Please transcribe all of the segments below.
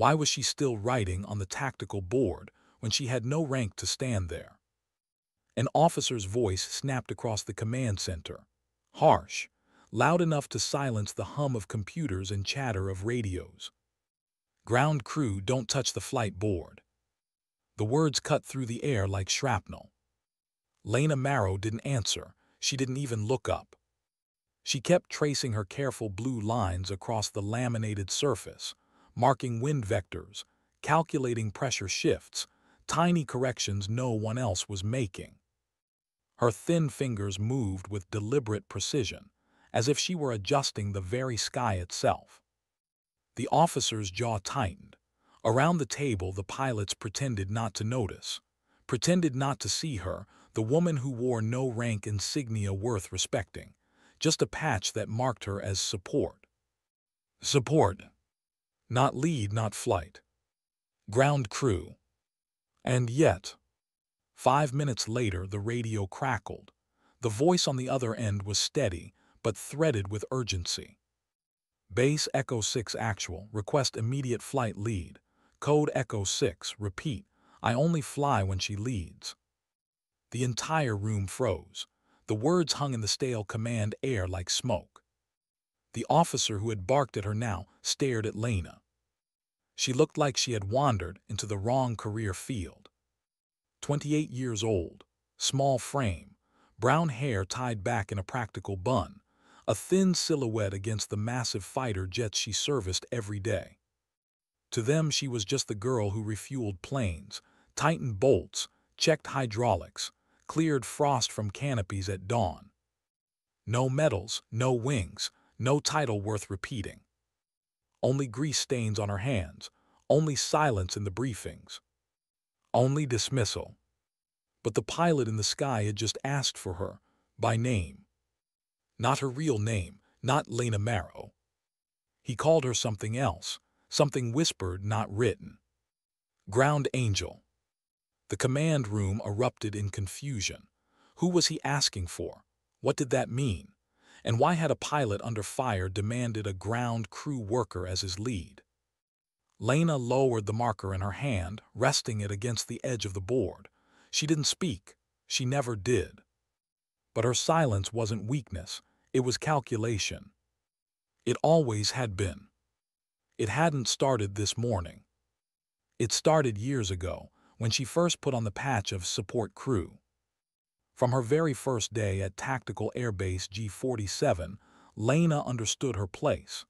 Why was she still writing on the tactical board when she had no rank to stand there? An officer's voice snapped across the command center, harsh, loud enough to silence the hum of computers and chatter of radios. "Ground crew, don't touch the flight board." The words cut through the air like shrapnel. Lena Marrow didn't answer. She didn't even look up. She kept tracing her careful blue lines across the laminated surface, marking wind vectors, calculating pressure shifts, tiny corrections no one else was making. Her thin fingers moved with deliberate precision, as if she were adjusting the very sky itself. The officer's jaw tightened. Around the table, the pilots pretended not to notice, pretended not to see her, the woman who wore no rank insignia worth respecting, just a patch that marked her as support. Support. Not lead, not flight. Ground crew. And yet, 5 minutes later, the radio crackled. The voice on the other end was steady, but threaded with urgency. Base Echo 6 actual, request immediate flight lead. Code Echo 6, repeat, I only fly when she leads. The entire room froze. The words hung in the stale command air like smoke. The officer who had barked at her now stared at Lena. She looked like she had wandered into the wrong career field. 28 years old, small frame, brown hair tied back in a practical bun, a thin silhouette against the massive fighter jets she serviced every day. To them, she was just the girl who refueled planes, tightened bolts, checked hydraulics, cleared frost from canopies at dawn. No medals, no wings, no title worth repeating. Only grease stains on her hands, only silence in the briefings. Only dismissal. But the pilot in the sky had just asked for her, by name. Not her real name, not Lena Marrow. He called her something else, something whispered, not written. Ground Angel. The command room erupted in confusion. Who was he asking for? What did that mean? And why had a pilot under fire demanded a ground crew worker as his lead? Lena lowered the marker in her hand, resting it against the edge of the board. She didn't speak. She never did. But her silence wasn't weakness. It was calculation. It always had been. It hadn't started this morning. It started years ago, when she first put on the patch of support crew. From her very first day at Tactical Airbase G-47, Lena understood her place.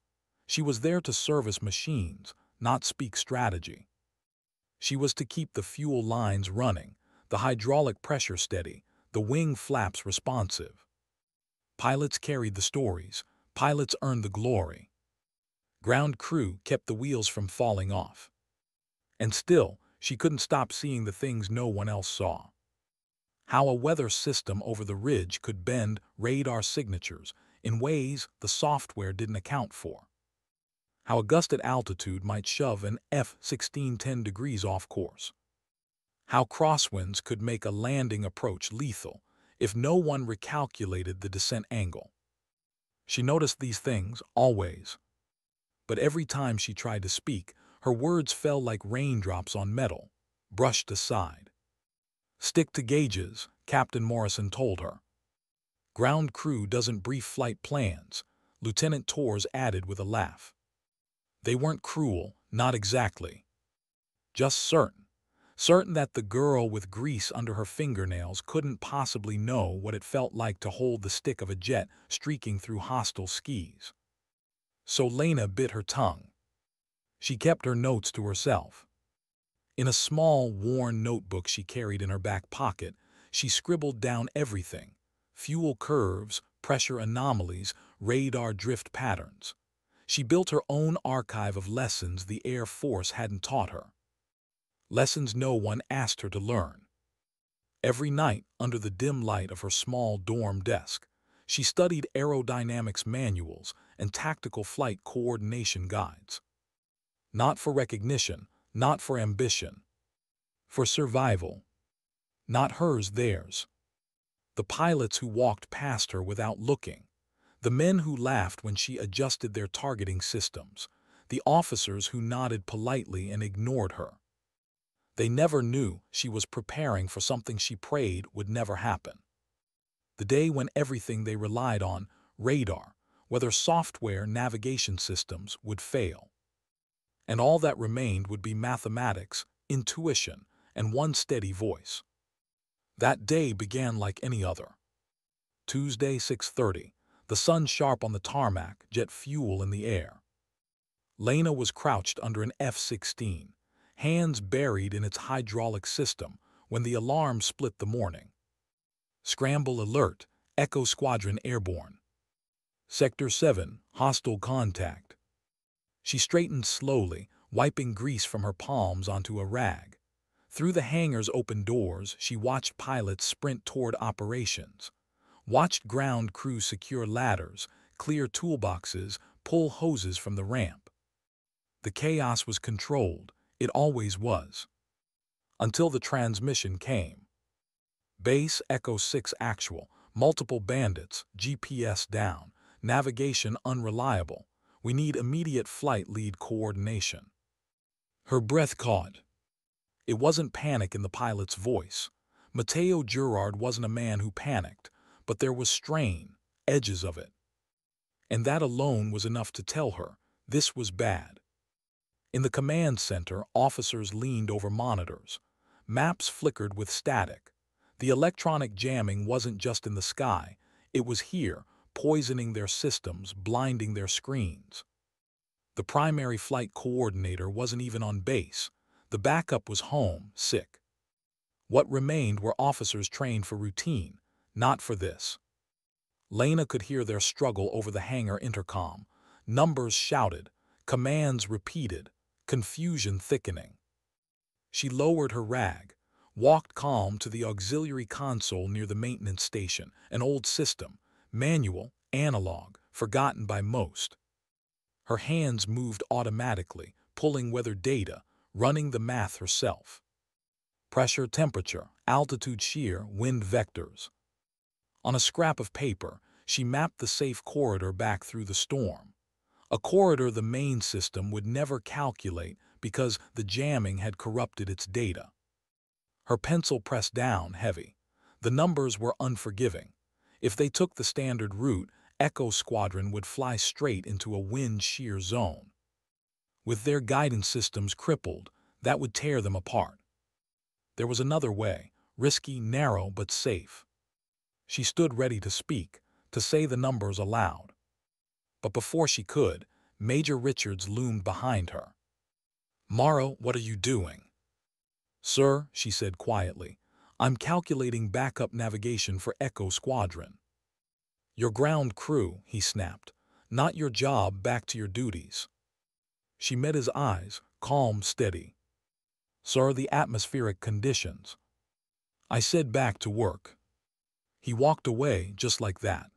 She was there to service machines, not speak strategy. She was to keep the fuel lines running, the hydraulic pressure steady, the wing flaps responsive. Pilots carried the stories. Pilots earned the glory. Ground crew kept the wheels from falling off. And still, she couldn't stop seeing the things no one else saw. How a weather system over the ridge could bend radar signatures in ways the software didn't account for. How a gust at altitude might shove an F-16 10 degrees off course. How crosswinds could make a landing approach lethal if no one recalculated the descent angle. She noticed these things, always. But every time she tried to speak, her words fell like raindrops on metal, brushed aside. Stick to gauges, Captain Morrison told her. Ground crew doesn't brief flight plans, Lieutenant Torres added with a laugh. They weren't cruel, not exactly. Just certain. Certain that the girl with grease under her fingernails couldn't possibly know what it felt like to hold the stick of a jet streaking through hostile skies. So Lena bit her tongue. She kept her notes to herself. In a small, worn notebook she carried in her back pocket, she scribbled down everything: fuel curves, pressure anomalies, radar drift patterns. She built her own archive of lessons the Air Force hadn't taught her. Lessons no one asked her to learn. Every night, under the dim light of her small dorm desk, she studied aerodynamics manuals and tactical flight coordination guides. Not for recognition, not for ambition. For survival. Not hers, theirs. The pilots who walked past her without looking. The men who laughed when she adjusted their targeting systems. the officers who nodded politely and ignored her. They never knew she was preparing for something she prayed would never happen. The day when everything they relied on, radar, whether software, navigation systems, would fail. And all that remained would be mathematics, intuition, and one steady voice. That day began like any other. Tuesday, 6:30, the sun sharp on the tarmac, jet fuel in the air. Lena was crouched under an F-16, hands buried in its hydraulic system, when the alarm split the morning. Scramble alert, Echo Squadron airborne. Sector 7, hostile contact. She straightened slowly, wiping grease from her palms onto a rag. Through the hangar's open doors, she watched pilots sprint toward operations, watched ground crews secure ladders, clear toolboxes, pull hoses from the ramp. The chaos was controlled, it always was. Until the transmission came. Base Echo 6 actual, multiple bandits, GPS down, navigation unreliable. We need immediate flight lead coordination. Her breath caught. It wasn't panic in the pilot's voice. Mateo Gerard wasn't a man who panicked, but there was strain, edges of it. And that alone was enough to tell her this was bad. In the command center, officers leaned over monitors. Maps flickered with static. The electronic jamming wasn't just in the sky, it was here, poisoning their systems, blinding their screens. The primary flight coordinator wasn't even on base. The backup was home, sick. What remained were officers trained for routine, not for this. Lena could hear their struggle over the hangar intercom. Numbers shouted, commands repeated, confusion thickening. She lowered her rag, walked calm to the auxiliary console near the maintenance station, an old system, manual, analog, forgotten by most. Her hands moved automatically, pulling weather data, running the math herself. Pressure, temperature, altitude, shear, wind vectors. On a scrap of paper, she mapped the safe corridor back through the storm. A corridor the main system would never calculate because the jamming had corrupted its data. Her pencil pressed down heavy. The numbers were unforgiving. If they took the standard route, Echo Squadron would fly straight into a wind shear zone. With their guidance systems crippled, that would tear them apart. There was another way, risky, narrow, but safe. She stood ready to speak, to say the numbers aloud. But before she could, Major Richards loomed behind her. "Morrow, what are you doing?" "Sir," she said quietly, "I'm calculating backup navigation for Echo Squadron." "Your ground crew," he snapped, "not your job, back to your duties." She met his eyes, calm, steady. "Sir, the atmospheric conditions." "I said back to work." He walked away just like that.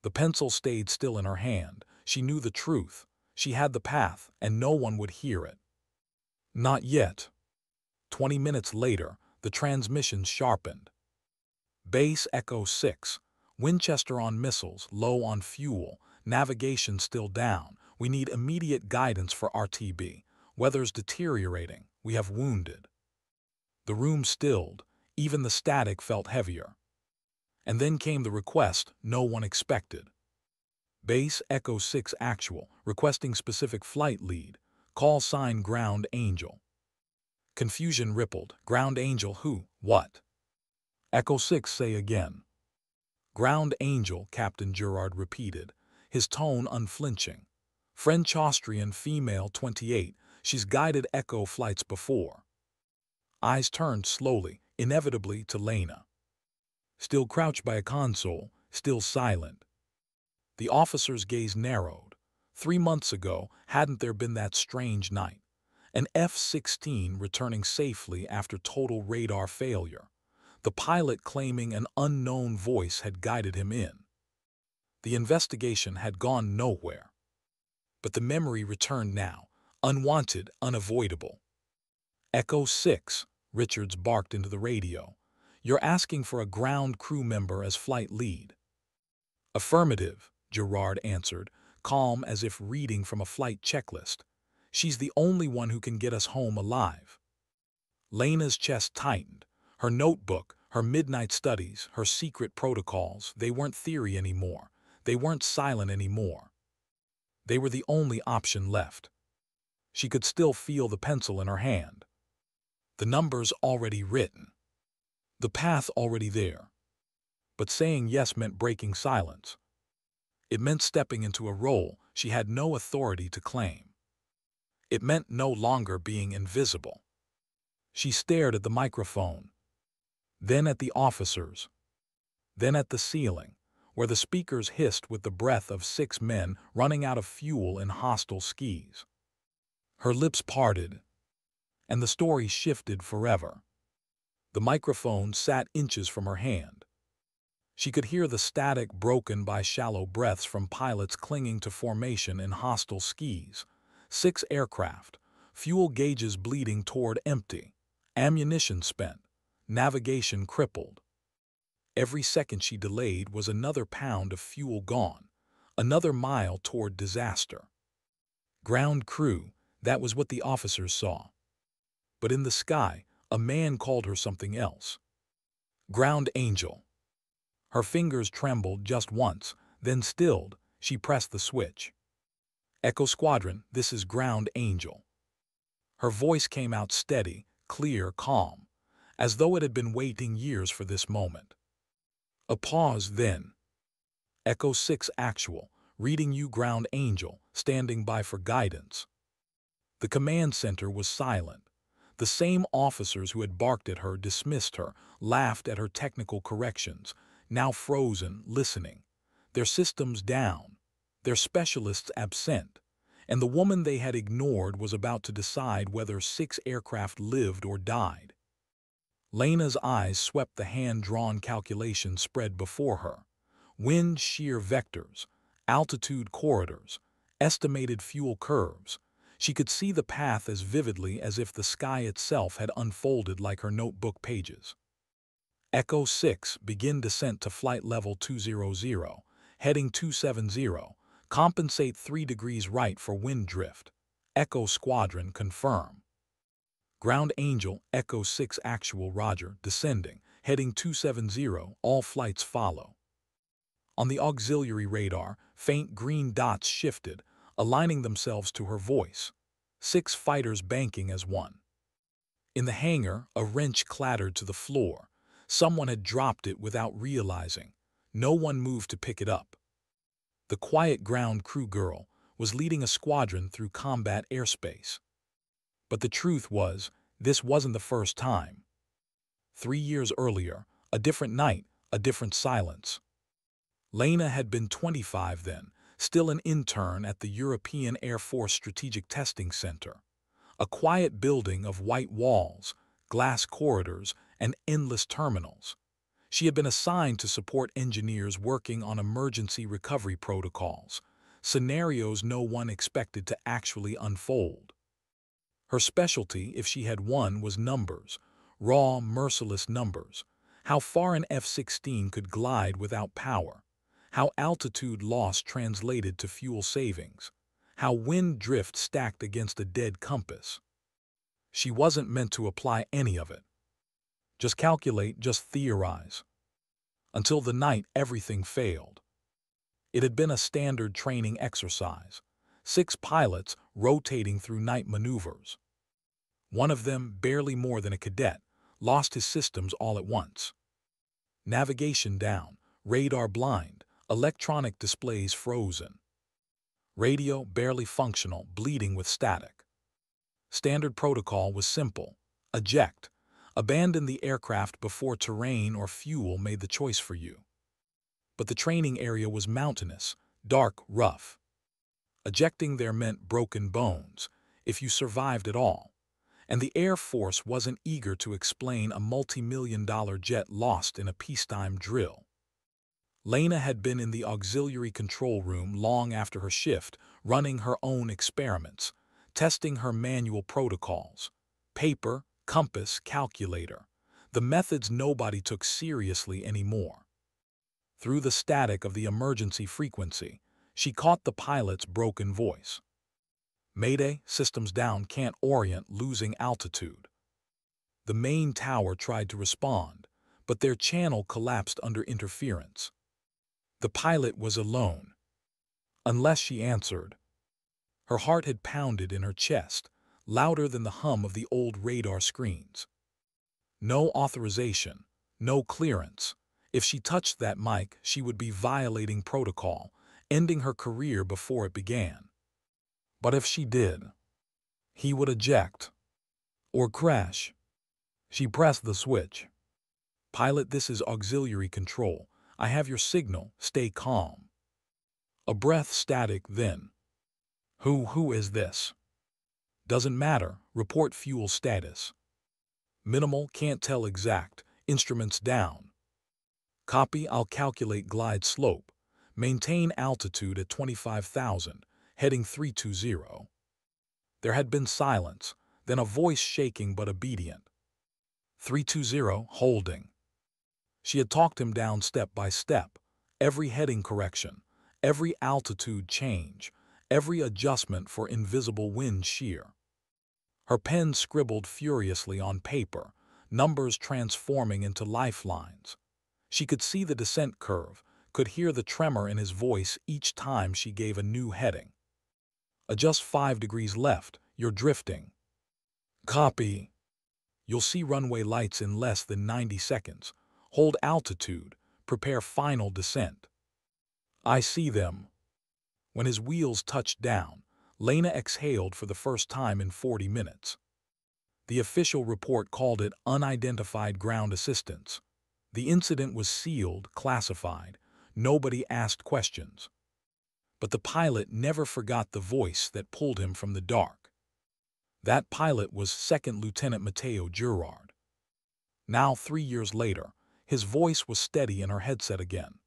The pencil stayed still in her hand. She knew the truth. She had the path, and no one would hear it. Not yet. 20 minutes later, the transmission sharpened. Base Echo 6, Winchester on missiles, low on fuel, navigation still down. We need immediate guidance for RTB. Weather's deteriorating. We have wounded. The room stilled. Even the static felt heavier. And then came the request no one expected. Base Echo 6 actual, requesting specific flight lead. Call sign Ground Angel. Confusion rippled. Ground Angel who? What? Echo 6 say again. Ground Angel, Captain Gerard repeated, his tone unflinching. French-Austrian female 28, she's guided Echo flights before. Eyes turned slowly, inevitably to Lena. Still crouched by a console, still silent. The officer's gaze narrowed. 3 months ago, hadn't there been that strange night? An F-16 returning safely after total radar failure. The pilot claiming an unknown voice had guided him in. The investigation had gone nowhere. But the memory returned now, unwanted, unavoidable. Echo 6, Richards barked into the radio. You're asking for a ground crew member as flight lead. Affirmative, Gerard answered, calm as if reading from a flight checklist. She's the only one who can get us home alive. Lena's chest tightened. Her notebook, her midnight studies, her secret protocols, they weren't theory anymore. They weren't silent anymore. They were the only option left. She could still feel the pencil in her hand. The numbers already written. The path already there. But saying yes meant breaking silence. It meant stepping into a role she had no authority to claim. It meant no longer being invisible. She stared at the microphone, then at the officers, then at the ceiling, where the speakers hissed with the breath of 6 men running out of fuel in hostile skis. Her lips parted, and the story shifted forever. The microphone sat inches from her hand. She could hear the static broken by shallow breaths from pilots clinging to formation in hostile skis. 6 aircraft, fuel gauges bleeding toward empty, ammunition spent, navigation crippled. Every second she delayed was another pound of fuel gone, another mile toward disaster. Ground crew, that was what the officers saw. But in the sky, a man called her something else. Ground angel. Her fingers trembled just once, then stilled. She pressed the switch. Echo Squadron, this is Ground Angel. Her voice came out steady, clear, calm, as though it had been waiting years for this moment. A pause then. Echo 6 Actual, reading you Ground Angel, standing by for guidance. The command center was silent. The same officers who had barked at her dismissed her, laughed at her technical corrections, now frozen, listening. Their systems down, their specialists absent, and the woman they had ignored was about to decide whether 6 aircraft lived or died. Lena's eyes swept the hand-drawn calculations spread before her. Wind shear vectors, altitude corridors, estimated fuel curves. She could see the path as vividly as if the sky itself had unfolded like her notebook pages. Echo 6, begin descent to flight level 200, heading 270, compensate 3 degrees right for wind drift. Echo Squadron, confirm. Ground Angel, Echo 6 Actual, roger, descending, heading 270, all flights follow. On the auxiliary radar, faint green dots shifted, aligning themselves to her voice. 6 fighters banking as one. In the hangar, a wrench clattered to the floor. Someone had dropped it without realizing. No one moved to pick it up. The quiet ground crew girl was leading a squadron through combat airspace. But the truth was, this wasn't the first time. 3 years earlier, a different night, a different silence. Lena had been 25 then, still an intern at the European Air Force Strategic Testing Center. A quiet building of white walls, glass corridors, and endless terminals. She had been assigned to support engineers working on emergency recovery protocols, scenarios no one expected to actually unfold. Her specialty, if she had one, was numbers, raw, merciless numbers. How far an F-16 could glide without power. How altitude loss translated to fuel savings. How wind drift stacked against a dead compass. She wasn't meant to apply any of it. Just calculate, just theorize. Until the night everything failed. It had been a standard training exercise. 6 pilots rotating through night maneuvers. One of them, barely more than a cadet, lost his systems all at once. Navigation down, radar blind, electronic displays frozen. Radio barely functional, bleeding with static. Standard protocol was simple. Eject. Abandon the aircraft before terrain or fuel made the choice for you. But the training area was mountainous, dark, rough. Ejecting there meant broken bones, if you survived at all. And the Air Force wasn't eager to explain a multi-million-dollar jet lost in a peacetime drill. Lena had been in the auxiliary control room long after her shift, running her own experiments, testing her manual protocols. Paper, compass, calculator. The methods nobody took seriously anymore. Through the static of the emergency frequency, she caught the pilot's broken voice. "Mayday, systems down, can't orient, losing altitude." The main tower tried to respond, but their channel collapsed under interference. The pilot was alone. Unless she answered. Her heart had pounded in her chest, louder than the hum of the old radar screens. No authorization, no clearance. If she touched that mic, she would be violating protocol, ending her career before it began. But if she did, he would eject. Or crash. She pressed the switch. "Pilot, this is auxiliary control. I have your signal. Stay calm." A breath static then. Who is this?" "Doesn't matter. Report fuel status." "Minimal, can't tell exact. Instruments down." "Copy, I'll calculate glide slope. Maintain altitude at 25,000, heading 320. There had been silence, then a voice shaking but obedient. 320, holding. She had talked him down step by step, every heading correction, every altitude change, every adjustment for invisible wind shear. Her pen scribbled furiously on paper, numbers transforming into lifelines. She could see the descent curve, could hear the tremor in his voice each time she gave a new heading. "Adjust 5 degrees left, you're drifting." "Copy." "You'll see runway lights in less than 90 seconds. Hold altitude, prepare final descent." "I see them." When his wheels touched down, Lena exhaled for the first time in 40 minutes. The official report called it unidentified ground assistance. The incident was sealed, classified. Nobody asked questions. But the pilot never forgot the voice that pulled him from the dark. That pilot was Second Lieutenant Matteo Gerard. Now, 3 years later, his voice was steady in her headset again.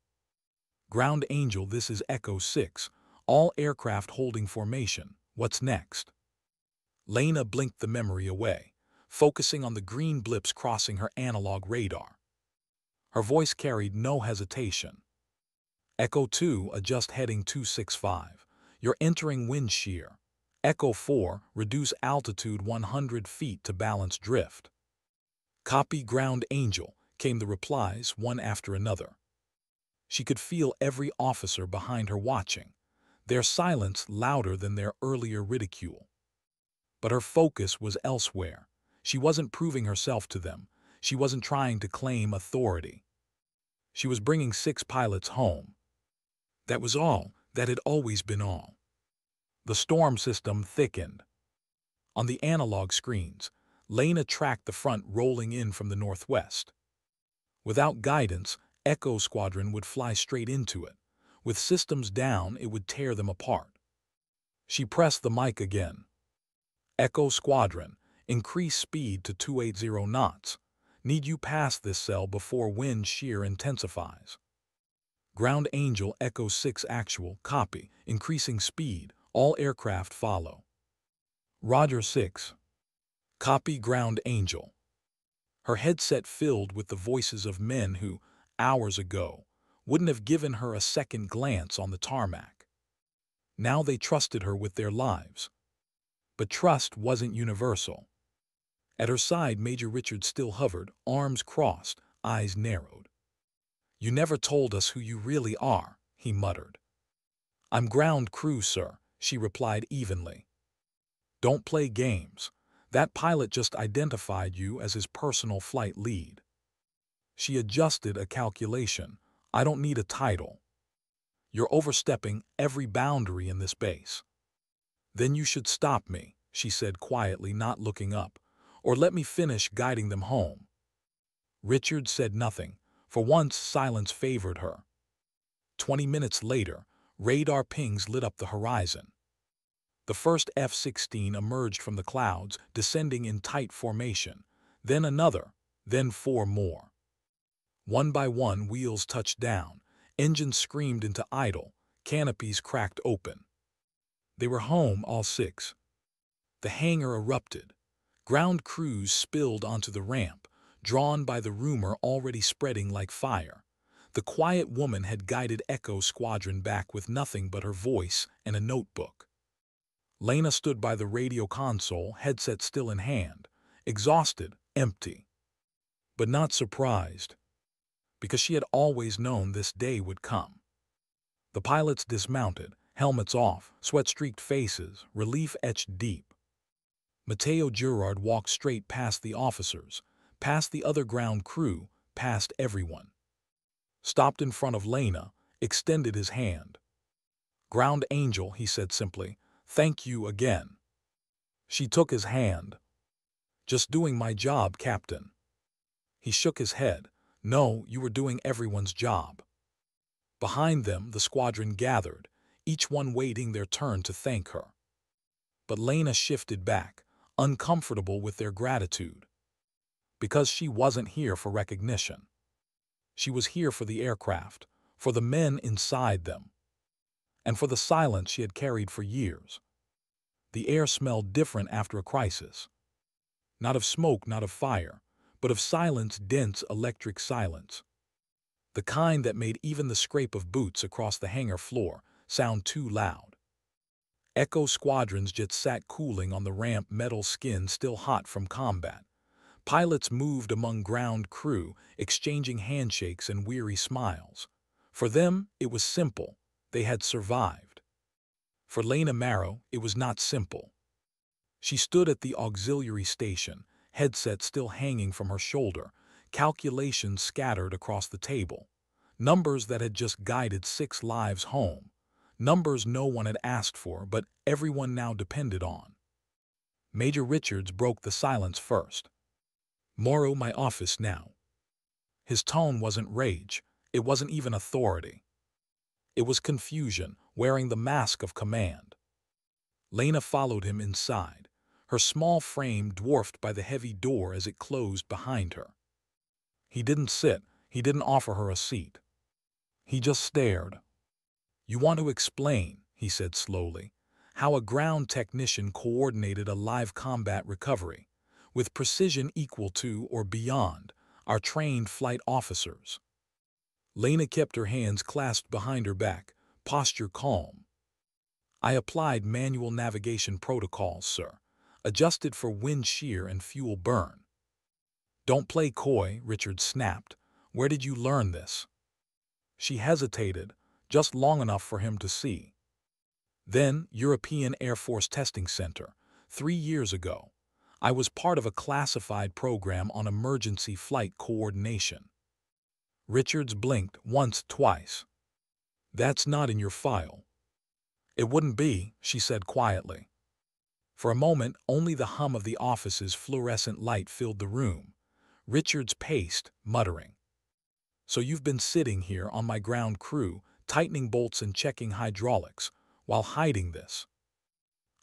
"Ground Angel, this is Echo 6. All aircraft holding formation. What's next?" Lena blinked the memory away, focusing on the green blips crossing her analog radar. Her voice carried no hesitation. "Echo 2, adjust heading 265. You're entering wind shear. Echo 4, reduce altitude 100 feet to balance drift." "Copy, Ground Angel," came the replies one after another. She could feel every officer behind her watching, their silence louder than their earlier ridicule. But her focus was elsewhere. She wasn't proving herself to them. She wasn't trying to claim authority. She was bringing 6 pilots home. That was all. That had always been all. The storm system thickened. On the analog screens, Lena tracked the front rolling in from the northwest. Without guidance, Echo Squadron would fly straight into it. With systems down, it would tear them apart. She pressed the mic again. "Echo Squadron, increase speed to 280 knots. Need you pass this cell before wind shear intensifies." "Ground Angel, Echo 6 actual, copy, increasing speed, all aircraft follow." "Roger 6. Copy, Ground Angel." Her headset filled with the voices of men who, hours ago, wouldn't have given her a second glance on the tarmac. Now they trusted her with their lives. But trust wasn't universal. At her side, Major Richard still hovered, arms crossed, eyes narrowed. "You never told us who you really are," he muttered. "I'm ground crew, sir," she replied evenly. "Don't play games. That pilot just identified you as his personal flight lead." She adjusted a calculation. "I don't need a title. You're overstepping every boundary in this base." "Then you should stop me," she said quietly, not looking up, "or let me finish guiding them home." Richard said nothing. For once, silence favored her. 20 minutes later, radar pings lit up the horizon. The first F-16 emerged from the clouds, descending in tight formation. Then another, then 4 more. One by one, wheels touched down, engines screamed into idle, canopies cracked open. They were home, all 6. The hangar erupted. Ground crews spilled onto the ramp, drawn by the rumor already spreading like fire. The quiet woman had guided Echo Squadron back with nothing but her voice and a notebook. Lena stood by the radio console, headset still in hand, exhausted, empty. But not surprised, because she had always known this day would come. The pilots dismounted, helmets off, sweat-streaked faces, relief etched deep. Mateo Gerard walked straight past the officers, past the other ground crew, past everyone. Stopped in front of Lena, extended his hand. "Ground Angel," he said simply, "thank you again." She took his hand. "Just doing my job, Captain." He shook his head. "No, you were doing everyone's job." Behind them, the squadron gathered, each one waiting their turn to thank her. But Lena shifted back, uncomfortable with their gratitude. Because she wasn't here for recognition. She was here for the aircraft, for the men inside them, and for the silence she had carried for years. The air smelled different after a crisis. Not of smoke, not of fire, but of silence, dense electric silence. The kind that made even the scrape of boots across the hangar floor sound too loud. Echo Squadron's jets sat cooling on the ramp, metal skin still hot from combat. Pilots moved among ground crew, exchanging handshakes and weary smiles. For them, it was simple. They had survived. For Lena Marrow, it was not simple. She stood at the auxiliary station, headset still hanging from her shoulder, calculations scattered across the table. Numbers that had just guided 6 lives home. Numbers no one had asked for, but everyone now depended on. Major Richards broke the silence first. "Morrow, my office now." His tone wasn't rage. It wasn't even authority. It was confusion, wearing the mask of command. Lena followed him inside, her small frame dwarfed by the heavy door as it closed behind her. He didn't sit. He didn't offer her a seat. He just stared. "You want to explain," he said slowly, "how a ground technician coordinated a live combat recovery, with precision equal to or beyond our trained flight officers." Lena kept her hands clasped behind her back, posture calm. "I applied manual navigation protocols, sir, adjusted for wind shear and fuel burn." "Don't play coy," Richard snapped. "Where did you learn this?" She hesitated, just long enough for him to see. "Then, European Air Force Testing Center, 3 years ago. I was part of a classified program on emergency flight coordination." Richards blinked once, twice. "That's not in your file." "It wouldn't be," she said quietly. For a moment, only the hum of the office's fluorescent light filled the room. Richards paced, muttering. "So you've been sitting here on my ground crew, tightening bolts and checking hydraulics, while hiding this."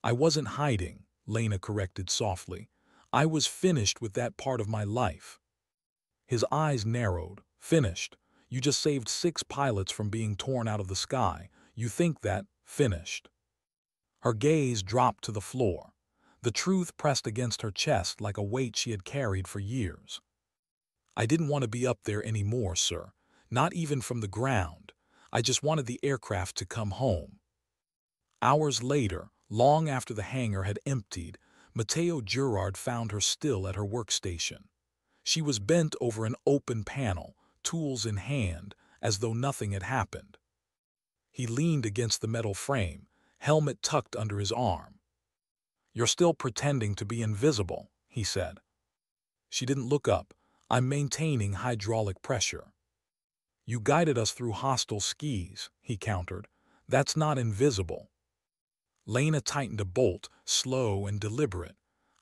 "I wasn't hiding," Lena corrected softly. "I was finished with that part of my life." His eyes narrowed. "Finished? You just saved 6 pilots from being torn out of the sky. You think that, finished?" Her gaze dropped to the floor. The truth pressed against her chest like a weight she had carried for years. "I didn't want to be up there anymore, sir. Not even from the ground. I just wanted the aircraft to come home." Hours later, long after the hangar had emptied, Mateo Gerard found her still at her workstation. She was bent over an open panel, tools in hand, as though nothing had happened. He leaned against the metal frame, helmet tucked under his arm. "You're still pretending to be invisible," he said. She didn't look up. "I'm maintaining hydraulic pressure." "You guided us through hostile skis," he countered. "That's not invisible." Lena tightened a bolt, slow and deliberate.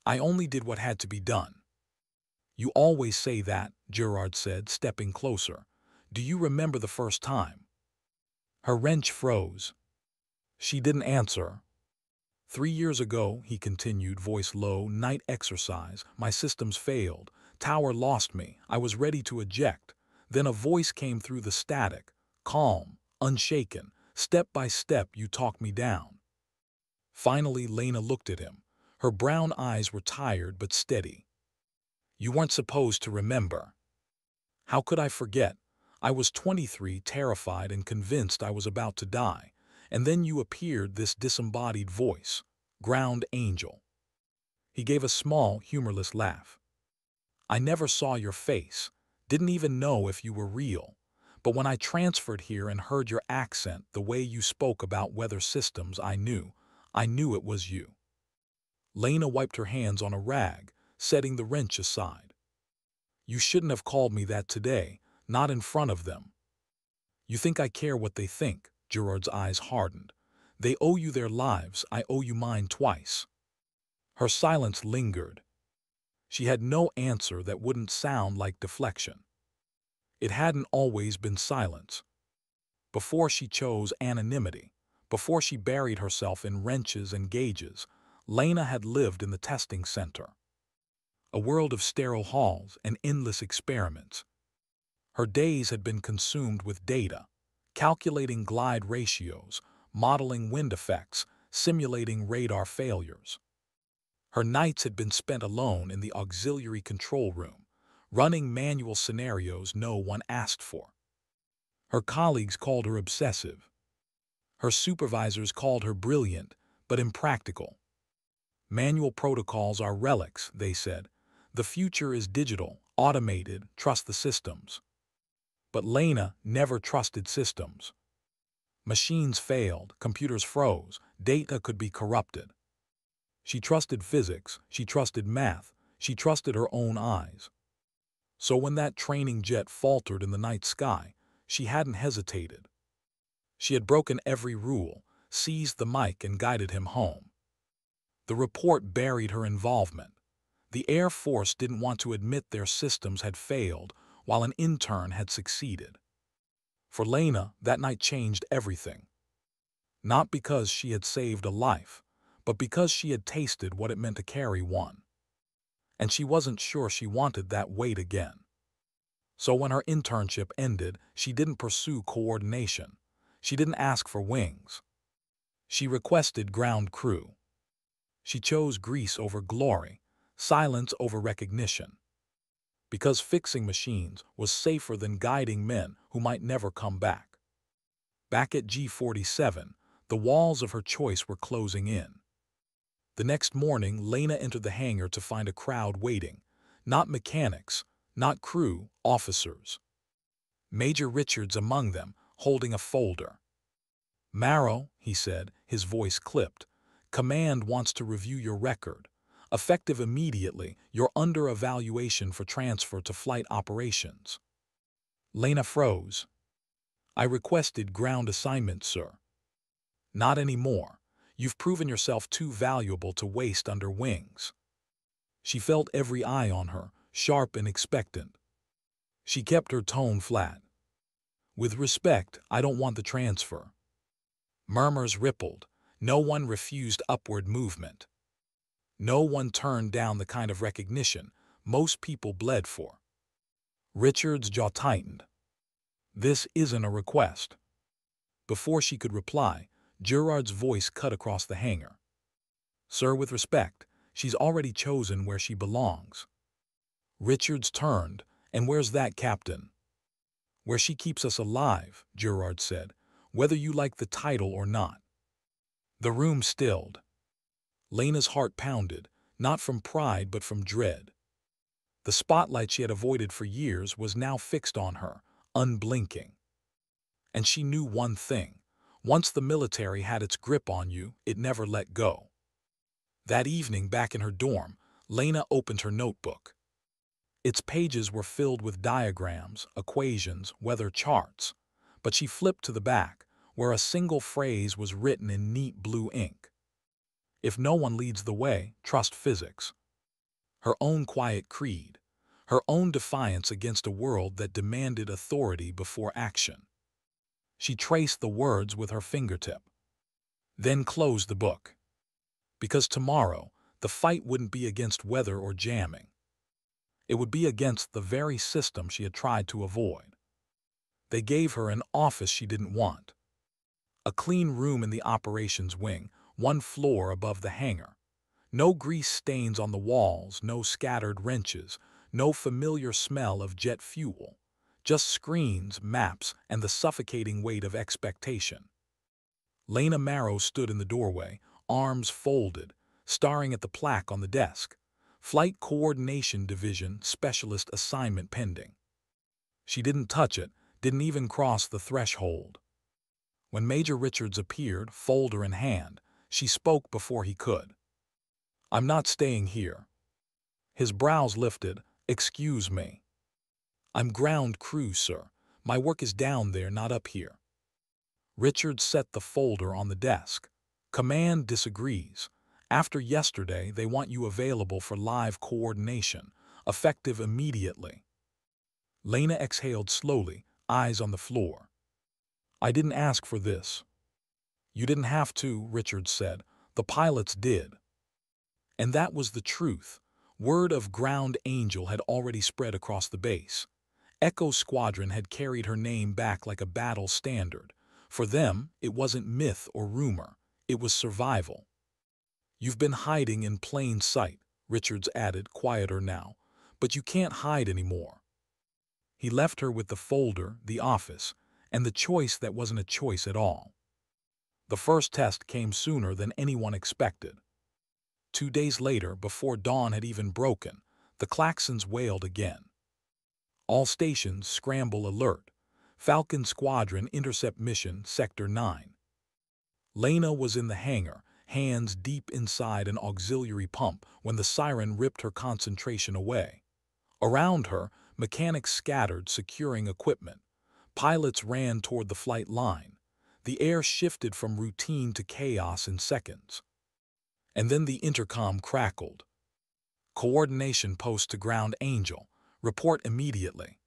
"I only did what had to be done." "You always say that," Gerard said, stepping closer. "Do you remember the first time?" Her wrench froze. She didn't answer. 3 years ago," he continued, voice low, "night exercise. My systems failed. Tower lost me. I was ready to eject. Then a voice came through the static. Calm, unshaken. Step by step, you talked me down." Finally, Lena looked at him. Her brown eyes were tired but steady. "You weren't supposed to remember." "How could I forget? I was 23, terrified and convinced I was about to die, and then you appeared, this disembodied voice. Ground angel. He gave a small, humorless laugh. I never saw your face, didn't even know if you were real. But when I transferred here and heard your accent, the way you spoke about weather systems, I knew it was you. Lena wiped her hands on a rag, setting the wrench aside. You shouldn't have called me that today, not in front of them. You think I care what they think? Gerard's eyes hardened. They owe you their lives, I owe you mine twice. Her silence lingered. She had no answer that wouldn't sound like deflection. It hadn't always been silence. Before she chose anonymity, before she buried herself in wrenches and gauges, Lena had lived in the testing center. A world of sterile halls and endless experiments. Her days had been consumed with data, calculating glide ratios, modeling wind effects, simulating radar failures. Her nights had been spent alone in the auxiliary control room, running manual scenarios no one asked for. Her colleagues called her obsessive. Her supervisors called her brilliant, but impractical. Manual protocols are relics, they said. The future is digital, automated, trust the systems. But Lena never trusted systems. Machines failed, computers froze, data could be corrupted. She trusted physics, she trusted math, she trusted her own eyes. So when that training jet faltered in the night sky, she hadn't hesitated. She had broken every rule, seized the mic and guided him home. The report buried her involvement. The Air Force didn't want to admit their systems had failed while an intern had succeeded. For Lena, that night changed everything. Not because she had saved a life, but because she had tasted what it meant to carry one. And she wasn't sure she wanted that weight again. So when her internship ended, she didn't pursue coordination. She didn't ask for wings. She requested ground crew. She chose grease over glory, silence over recognition. Because fixing machines was safer than guiding men who might never come back. Back at G47, the walls of her choice were closing in. The next morning, Lena entered the hangar to find a crowd waiting. Not mechanics, not crew, officers. Major Richards among them, holding a folder. "Marrow," he said, his voice clipped. "Command wants to review your record. Effective immediately, you're under evaluation for transfer to flight operations." Lena froze. "I requested ground assignment, sir." "Not anymore. You've proven yourself too valuable to waste under wings." She felt every eye on her, sharp and expectant. She kept her tone flat. "With respect, I don't want the transfer." Murmurs rippled. No one refused upward movement. No one turned down the kind of recognition most people bled for. Richard's jaw tightened. "This isn't a request." Before she could reply, Gerard's voice cut across the hangar. "Sir, with respect, she's already chosen where she belongs." Richards turned. "And where's that, Captain?" "Where she keeps us alive," Gerard said, "whether you like the title or not." The room stilled. Lena's heart pounded, not from pride but from dread. The spotlight she had avoided for years was now fixed on her, unblinking. And she knew one thing. Once the military had its grip on you, it never let go. That evening, back in her dorm, Lena opened her notebook. Its pages were filled with diagrams, equations, weather charts. But she flipped to the back, where a single phrase was written in neat blue ink. "If no one leads the way, trust physics." Her own quiet creed. Her own defiance against a world that demanded authority before action. She traced the words with her fingertip. Then closed the book. Because tomorrow, the fight wouldn't be against weather or jamming. It would be against the very system she had tried to avoid. They gave her an office she didn't want. A clean room in the operations wing, one floor above the hangar. No grease stains on the walls, no scattered wrenches, no familiar smell of jet fuel. Just screens, maps, and the suffocating weight of expectation. Lena Marrow stood in the doorway, arms folded, staring at the plaque on the desk. Flight Coordination Division Specialist Assignment Pending. She didn't touch it, didn't even cross the threshold. When Major Richards appeared, folder in hand, she spoke before he could. "I'm not staying here." His brows lifted. "Excuse me." "I'm ground crew, sir. My work is down there, not up here." Richards set the folder on the desk. "Command disagrees. After yesterday, they want you available for live coordination, effective immediately." Lena exhaled slowly, eyes on the floor. "I didn't ask for this." "You didn't have to," Richards said. "The pilots did." And that was the truth. Word of Ground Angel had already spread across the base. Echo Squadron had carried her name back like a battle standard. For them, it wasn't myth or rumor. It was survival. "You've been hiding in plain sight," Richards added, quieter now. "But you can't hide anymore." He left her with the folder, the office, and the choice that wasn't a choice at all. The first test came sooner than anyone expected. 2 days later, before dawn had even broken, the klaxons wailed again. "All stations, scramble alert. Falcon Squadron intercept mission, Sector 9. Lena was in the hangar, hands deep inside an auxiliary pump when the siren ripped her concentration away. Around her, mechanics scattered, securing equipment. Pilots ran toward the flight line. The air shifted from routine to chaos in seconds. And then the intercom crackled. "Coordination post to Ground Angel. Report immediately."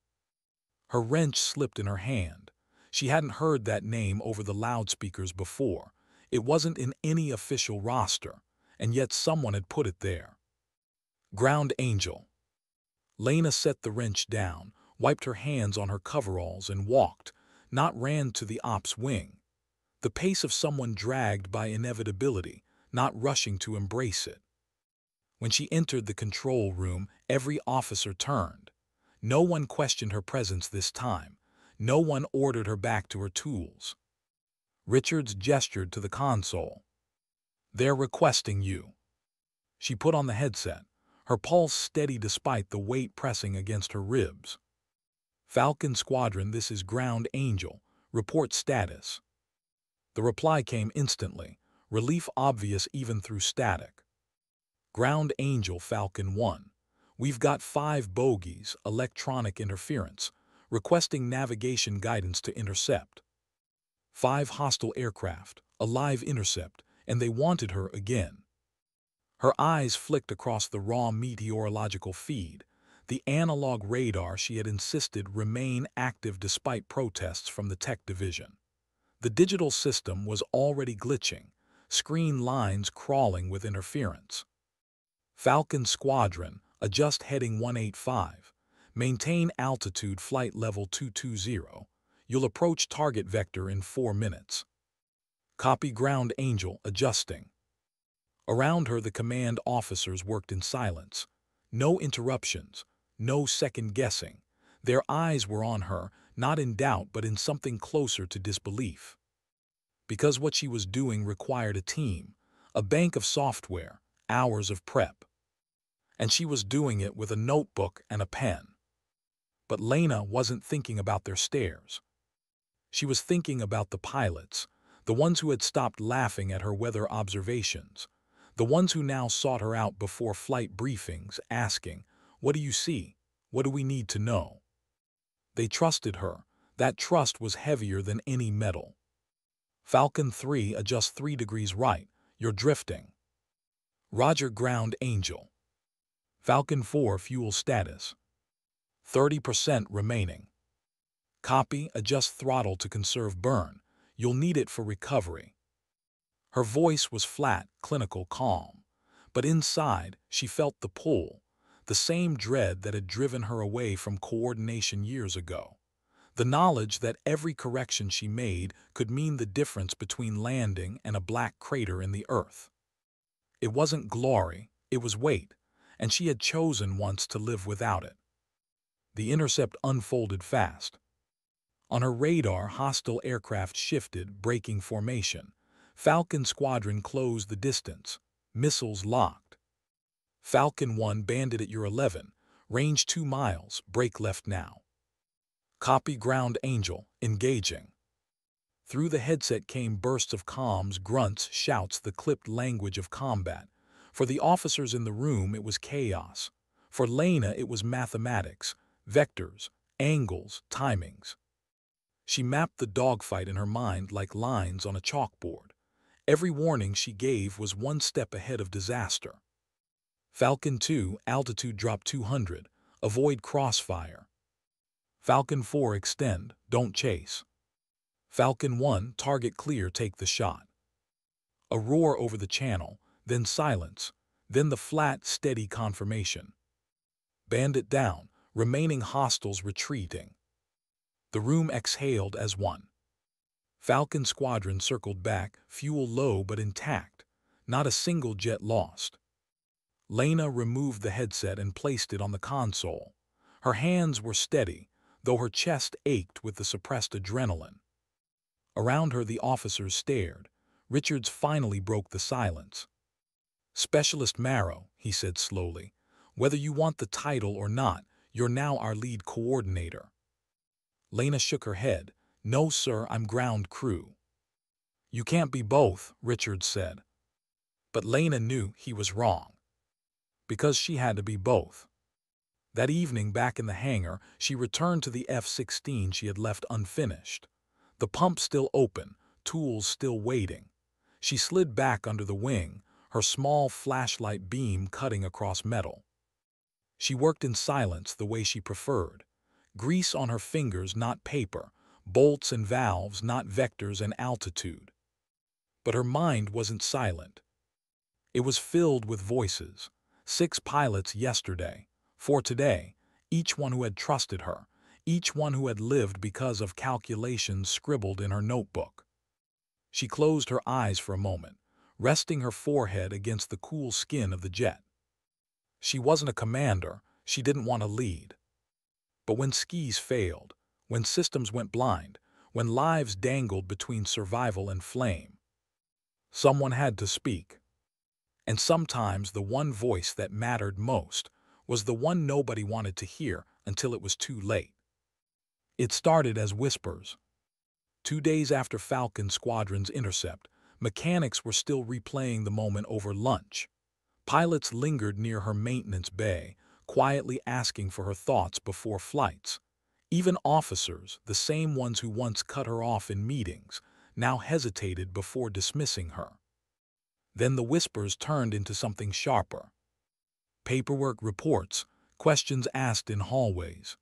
Her wrench slipped in her hand. She hadn't heard that name over the loudspeakers before. It wasn't in any official roster, and yet someone had put it there. Ground Angel. Lena set the wrench down, wiped her hands on her coveralls and walked, not ran to the ops wing. The pace of someone dragged by inevitability, not rushing to embrace it. When she entered the control room, every officer turned. No one questioned her presence this time. No one ordered her back to her tools. Richards gestured to the console. "They're requesting you." She put on the headset, her pulse steady despite the weight pressing against her ribs. "Falcon Squadron, this is Ground Angel. Report status." The reply came instantly, relief obvious even through static. "Ground Angel, Falcon 1. We've got 5 bogies, electronic interference, requesting navigation guidance to intercept. 5 hostile aircraft, a live intercept, and they wanted her again." Her eyes flicked across the raw meteorological feed, the analog radar she had insisted remain active despite protests from the tech division. The digital system was already glitching, screen lines crawling with interference. "Falcon Squadron, adjust heading 185. Maintain altitude flight level 220. You'll approach target vector in 4 minutes. Copy. Ground Angel, adjusting." Around her, the command officers worked in silence. No interruptions, no second guessing. Their eyes were on her, not in doubt but in something closer to disbelief. Because what she was doing required a team, a bank of software, hours of prep. And she was doing it with a notebook and a pen. But Lena wasn't thinking about their stares. She was thinking about the pilots, the ones who had stopped laughing at her weather observations, the ones who now sought her out before flight briefings, asking, "What do you see? What do we need to know?" They trusted her. That trust was heavier than any metal. "Falcon 3, adjust 3 degrees right. You're drifting." "Roger." Ground Angel. "Falcon 4, fuel status. 30% remaining." "Copy. Adjust throttle to conserve burn. You'll need it for recovery." Her voice was flat, clinical, calm. But inside, she felt the pull, the same dread that had driven her away from coordination years ago. The knowledge that every correction she made could mean the difference between landing and a black crater in the earth. It wasn't glory, it was weight, and she had chosen once to live without it. The intercept unfolded fast. On her radar, hostile aircraft shifted, breaking formation. Falcon Squadron closed the distance. Missiles locked. Falcon 1 banded at your 11. Range 2 miles. Break left now. Copy Ground Angel. Engaging. Through the headset came bursts of comms, grunts, shouts, the clipped language of combat. For the officers in the room, it was chaos. For Lena, it was mathematics, vectors, angles, timings. She mapped the dogfight in her mind like lines on a chalkboard. Every warning she gave was one step ahead of disaster. Falcon 2, altitude drop 200. Avoid crossfire. Falcon 4, extend, don't chase. Falcon 1, target clear, take the shot. A roar over the channel, then silence, then the flat, steady confirmation. Bandit down, remaining hostiles retreating. The room exhaled as one. Falcon Squadron circled back, fuel low but intact, not a single jet lost. Lena removed the headset and placed it on the console. Her hands were steady, though her chest ached with the suppressed adrenaline. Around her the officers stared. Richards finally broke the silence. "Specialist Marrow," he said slowly, "whether you want the title or not, you're now our lead coordinator." Lena shook her head. "No, sir, I'm ground crew." "You can't be both," Richards said. But Lena knew he was wrong. Because she had to be both. That evening back in the hangar, she returned to the F-16 she had left unfinished. The pump still open, tools still waiting. She slid back under the wing, her small flashlight beam cutting across metal. She worked in silence the way she preferred. Grease on her fingers, not paper. Bolts and valves, not vectors and altitude. But her mind wasn't silent. It was filled with voices. 6 pilots yesterday, 4 today, each one who had trusted her, each one who had lived because of calculations scribbled in her notebook. She closed her eyes for a moment, resting her forehead against the cool skin of the jet. She wasn't a commander, she didn't want to lead. But when skis failed, when systems went blind, when lives dangled between survival and flame, someone had to speak. And sometimes the one voice that mattered most was the one nobody wanted to hear until it was too late. It started as whispers. 2 days after Falcon Squadron's intercept, mechanics were still replaying the moment over lunch. Pilots lingered near her maintenance bay, quietly asking for her thoughts before flights. Even officers, the same ones who once cut her off in meetings, now hesitated before dismissing her. Then the whispers turned into something sharper. Paperwork, reports, questions asked in hallways.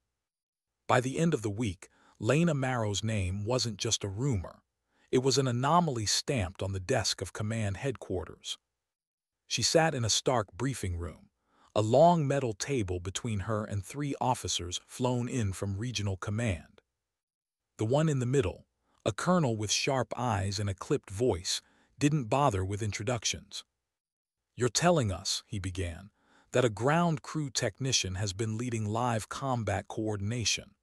By the end of the week, Lena Marrow's name wasn't just a rumor. It was an anomaly stamped on the desk of command headquarters. She sat in a stark briefing room, a long metal table between her and 3 officers flown in from regional command. The one in the middle, a colonel with sharp eyes and a clipped voice, didn't bother with introductions. "You're telling us," he began, "that a ground crew technician has been leading live combat coordination,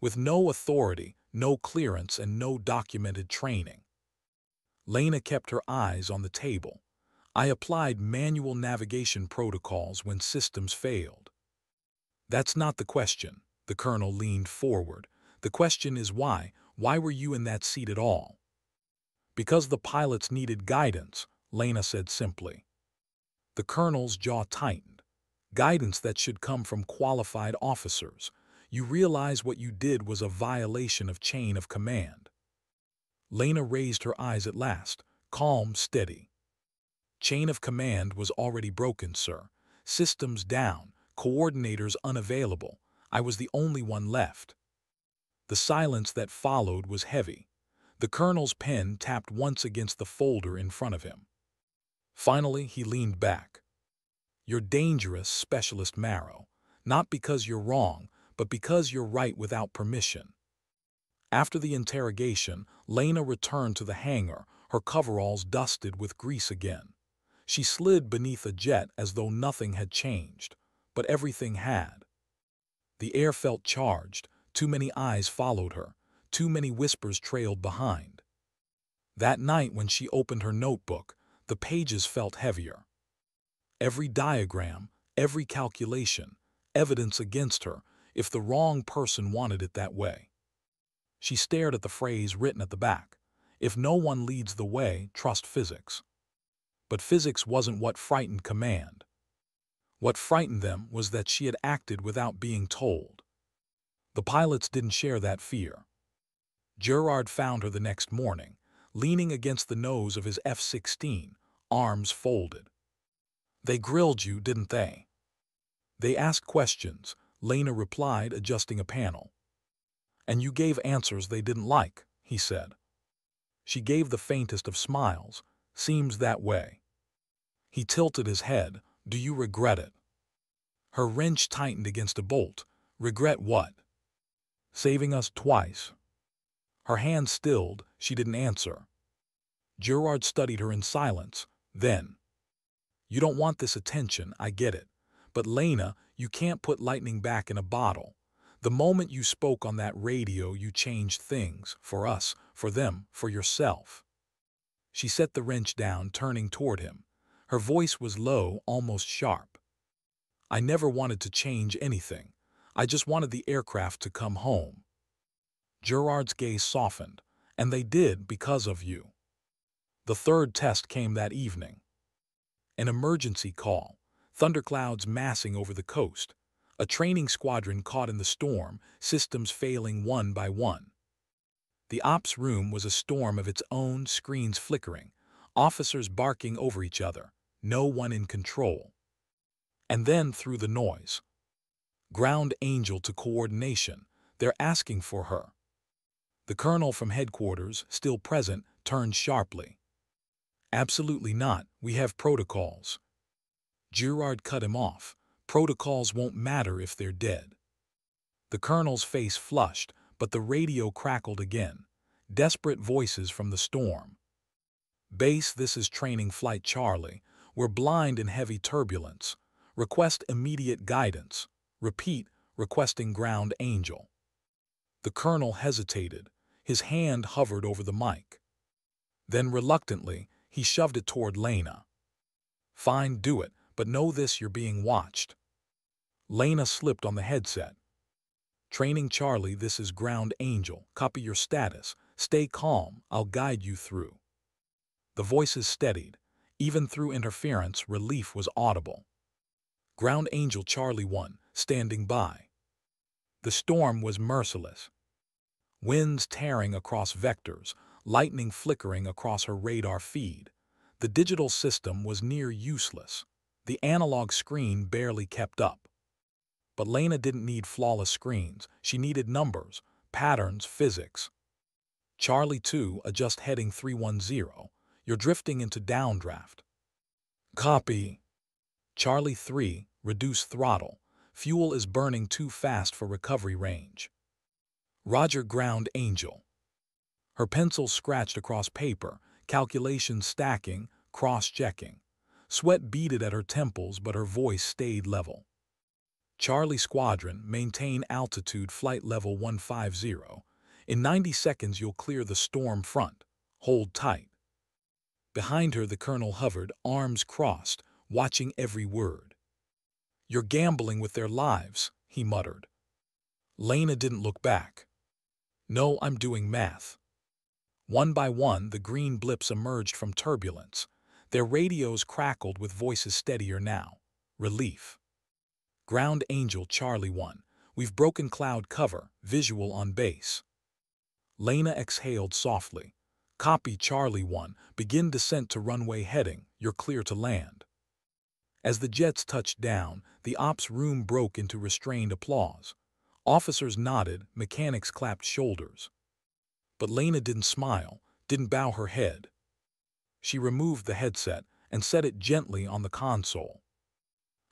with no authority, no clearance, and no documented training." Lena kept her eyes on the table. "I applied manual navigation protocols when systems failed." "That's not the question." The colonel leaned forward. "The question is why? Why were you in that seat at all?" "Because the pilots needed guidance," Lena said simply. The colonel's jaw tightened. "Guidance that should come from qualified officers. You realize what you did was a violation of chain of command." Lena raised her eyes at last, calm, steady. "Chain of command was already broken, sir. Systems down, coordinators unavailable. I was the only one left." The silence that followed was heavy. The colonel's pen tapped once against the folder in front of him. Finally, he leaned back. "You're dangerous, Specialist Marrow. Not because you're wrong, but because you're right without permission." After the interrogation, Lena returned to the hangar, her coveralls dusted with grease again. She slid beneath a jet as though nothing had changed, but everything had. The air felt charged. Too many eyes followed her. Too many whispers trailed behind. That night when she opened her notebook, the pages felt heavier. Every diagram, every calculation, evidence against her, if the wrong person wanted it that way. She stared at the phrase written at the back. If no one leads the way, trust physics. But physics wasn't what frightened Command. What frightened them was that she had acted without being told. The pilots didn't share that fear. Gerard found her the next morning, leaning against the nose of his F-16, arms folded. They grilled you, didn't they? They asked questions, Lena replied, adjusting a panel. And you gave answers they didn't like, he said. She gave the faintest of smiles. Seems that way. He tilted his head. Do you regret it? Her wrench tightened against a bolt. Regret what? Saving us twice. Her hand stilled. She didn't answer. Gerard studied her in silence. Then, you don't want this attention, I get it. But Lena, you can't put lightning back in a bottle. The moment you spoke on that radio, you changed things. For us, for them, for yourself. She set the wrench down, turning toward him. Her voice was low, almost sharp. I never wanted to change anything. I just wanted the aircraft to come home. Gerard's gaze softened. And they did because of you. The third test came that evening. An emergency call. Thunderclouds massing over the coast. A training squadron caught in the storm, systems failing one by one. The ops room was a storm of its own, screens flickering, officers barking over each other, no one in control. And then through the noise. Ground Angel to coordination. They're asking for her. The colonel from headquarters, still present, turned sharply. Absolutely not. We have protocols. Gerard cut him off. Protocols won't matter if they're dead. The colonel's face flushed, but the radio crackled again. Desperate voices from the storm. Base, this is Training Flight Charlie. We're blind in heavy turbulence. Request immediate guidance. Repeat, requesting Ground Angel. The colonel hesitated. His hand hovered over the mic. Then reluctantly, he shoved it toward Lena. Fine, do it, but know this, you're being watched. Lena slipped on the headset. Training Charlie, this is Ground Angel. Copy your status. Stay calm, I'll guide you through. The voices steadied. Even through interference, relief was audible. Ground Angel Charlie 1, standing by. The storm was merciless. Winds tearing across vectors, lightning flickering across her radar feed. The digital system was near useless. The analog screen barely kept up. But Lena didn't need flawless screens. She needed numbers, patterns, physics. Charlie 2, adjust heading 310. You're drifting into downdraft. Copy. Charlie 3, reduce throttle. Fuel is burning too fast for recovery range. Roger, Ground Angel. Her pencil scratched across paper, calculations stacking, cross-checking. Sweat beaded at her temples, but her voice stayed level. Charlie Squadron, maintain altitude flight level 150. In 90 seconds you'll clear the storm front. Hold tight. Behind her the colonel hovered, arms crossed, watching every word. You're gambling with their lives, he muttered. Lena didn't look back. No, I'm doing math. One by one the green blips emerged from turbulence. Their radios crackled with voices steadier now. Relief. Ground Angel Charlie 1, we've broken cloud cover, visual on base. Lena exhaled softly. Copy Charlie 1, begin descent to runway heading, you're clear to land. As the jets touched down, the ops room broke into restrained applause. Officers nodded, mechanics clapped shoulders. But Lena didn't smile, didn't bow her head. She removed the headset and set it gently on the console.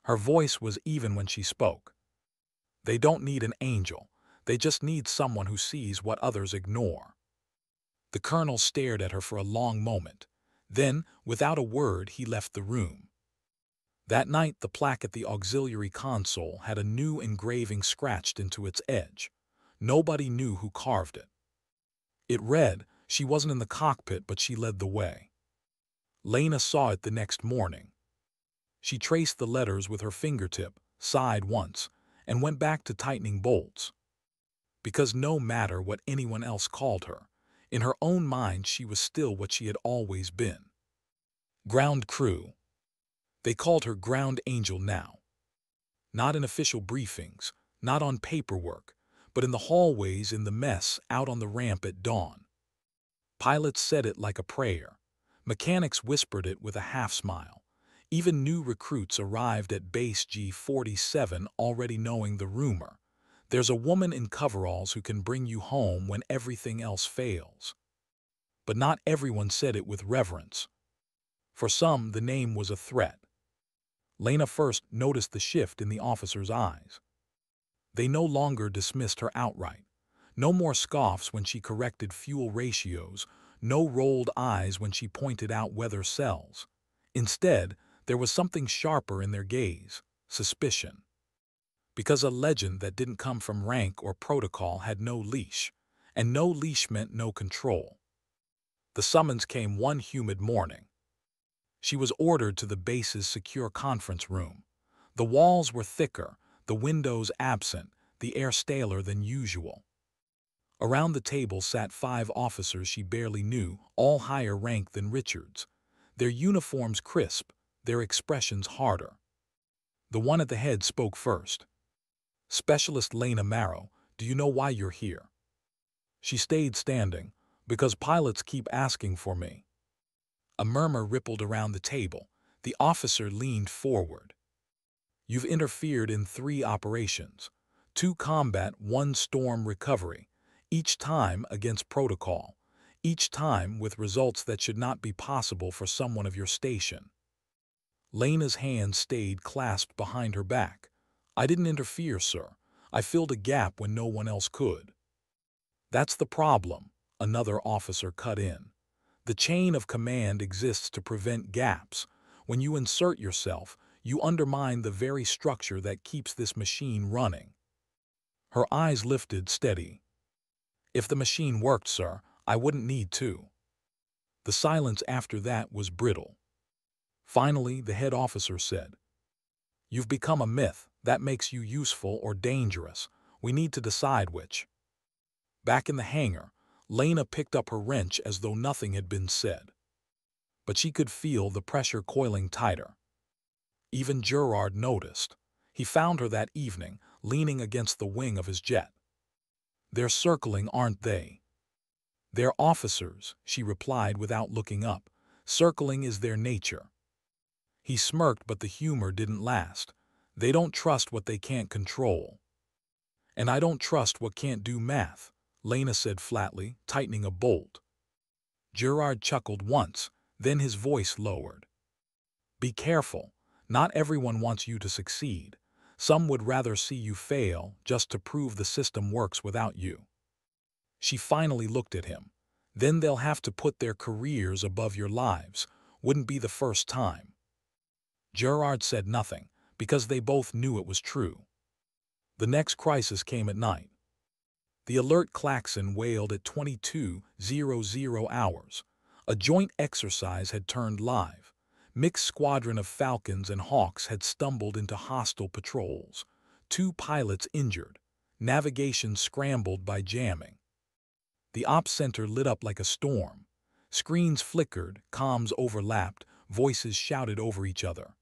Her voice was even when she spoke. They don't need an angel. They just need someone who sees what others ignore. The colonel stared at her for a long moment. Then, without a word, he left the room. That night, the plaque at the auxiliary console had a new engraving scratched into its edge. Nobody knew who carved it. It read, "She wasn't in the cockpit, but she led the way." Lena saw it the next morning. She traced the letters with her fingertip, sighed once, and went back to tightening bolts. Because no matter what anyone else called her, in her own mind she was still what she had always been. Ground crew. They called her Ground Angel now. Not in official briefings, not on paperwork, but in the hallways, in the mess, out on the ramp at dawn. Pilots said it like a prayer. Mechanics whispered it with a half-smile. Even new recruits arrived at Base G-47 already knowing the rumor. There's a woman in coveralls who can bring you home when everything else fails. But not everyone said it with reverence. For some, the name was a threat. Lena first noticed the shift in the officers' eyes. They no longer dismissed her outright. No more scoffs when she corrected fuel ratios, no rolled eyes when she pointed out weather cells. Instead, there was something sharper in their gaze, suspicion. Because a legend that didn't come from rank or protocol had no leash, and no leash meant no control. The summons came one humid morning. She was ordered to the base's secure conference room. The walls were thicker, the windows absent, the air staler than usual. Around the table sat 5 officers she barely knew, all higher rank than Richards. Their uniforms crisp, their expressions harder. The one at the head spoke first. "Specialist Lena Marrow, do you know why you're here?" She stayed standing. "Because pilots keep asking for me." A murmur rippled around the table. The officer leaned forward. "You've interfered in 3 operations. 2 combat, 1 storm recovery. Each time against protocol. Each time with results that should not be possible for someone of your station." Lena's hands stayed clasped behind her back. "I didn't interfere, sir. I filled a gap when no one else could." "That's the problem," another officer cut in. "The chain of command exists to prevent gaps. When you insert yourself, you undermine the very structure that keeps this machine running." Her eyes lifted steady. "If the machine worked, sir, I wouldn't need to." The silence after that was brittle. Finally, the head officer said, "You've become a myth. That makes you useful or dangerous. We need to decide which." Back in the hangar, Lena picked up her wrench as though nothing had been said. But she could feel the pressure coiling tighter. Even Gerard noticed. He found her that evening, leaning against the wing of his jet. "They're circling, aren't they?" "They're officers," she replied without looking up. "Circling is their nature." He smirked, but the humor didn't last. "They don't trust what they can't control." "And I don't trust what can't do math," Lena said flatly, tightening a bolt. Gerard chuckled once, then his voice lowered. "Be careful. Not everyone wants you to succeed. Some would rather see you fail just to prove the system works without you." She finally looked at him. "Then they'll have to put their careers above your lives. Wouldn't be the first time." Gerard said nothing, because they both knew it was true. The next crisis came at night. The alert klaxon wailed at 22:00 hours. A joint exercise had turned live. Mixed squadron of Falcons and Hawks had stumbled into hostile patrols. 2 pilots injured. Navigation scrambled by jamming. The ops center lit up like a storm. Screens flickered, comms overlapped, voices shouted over each other.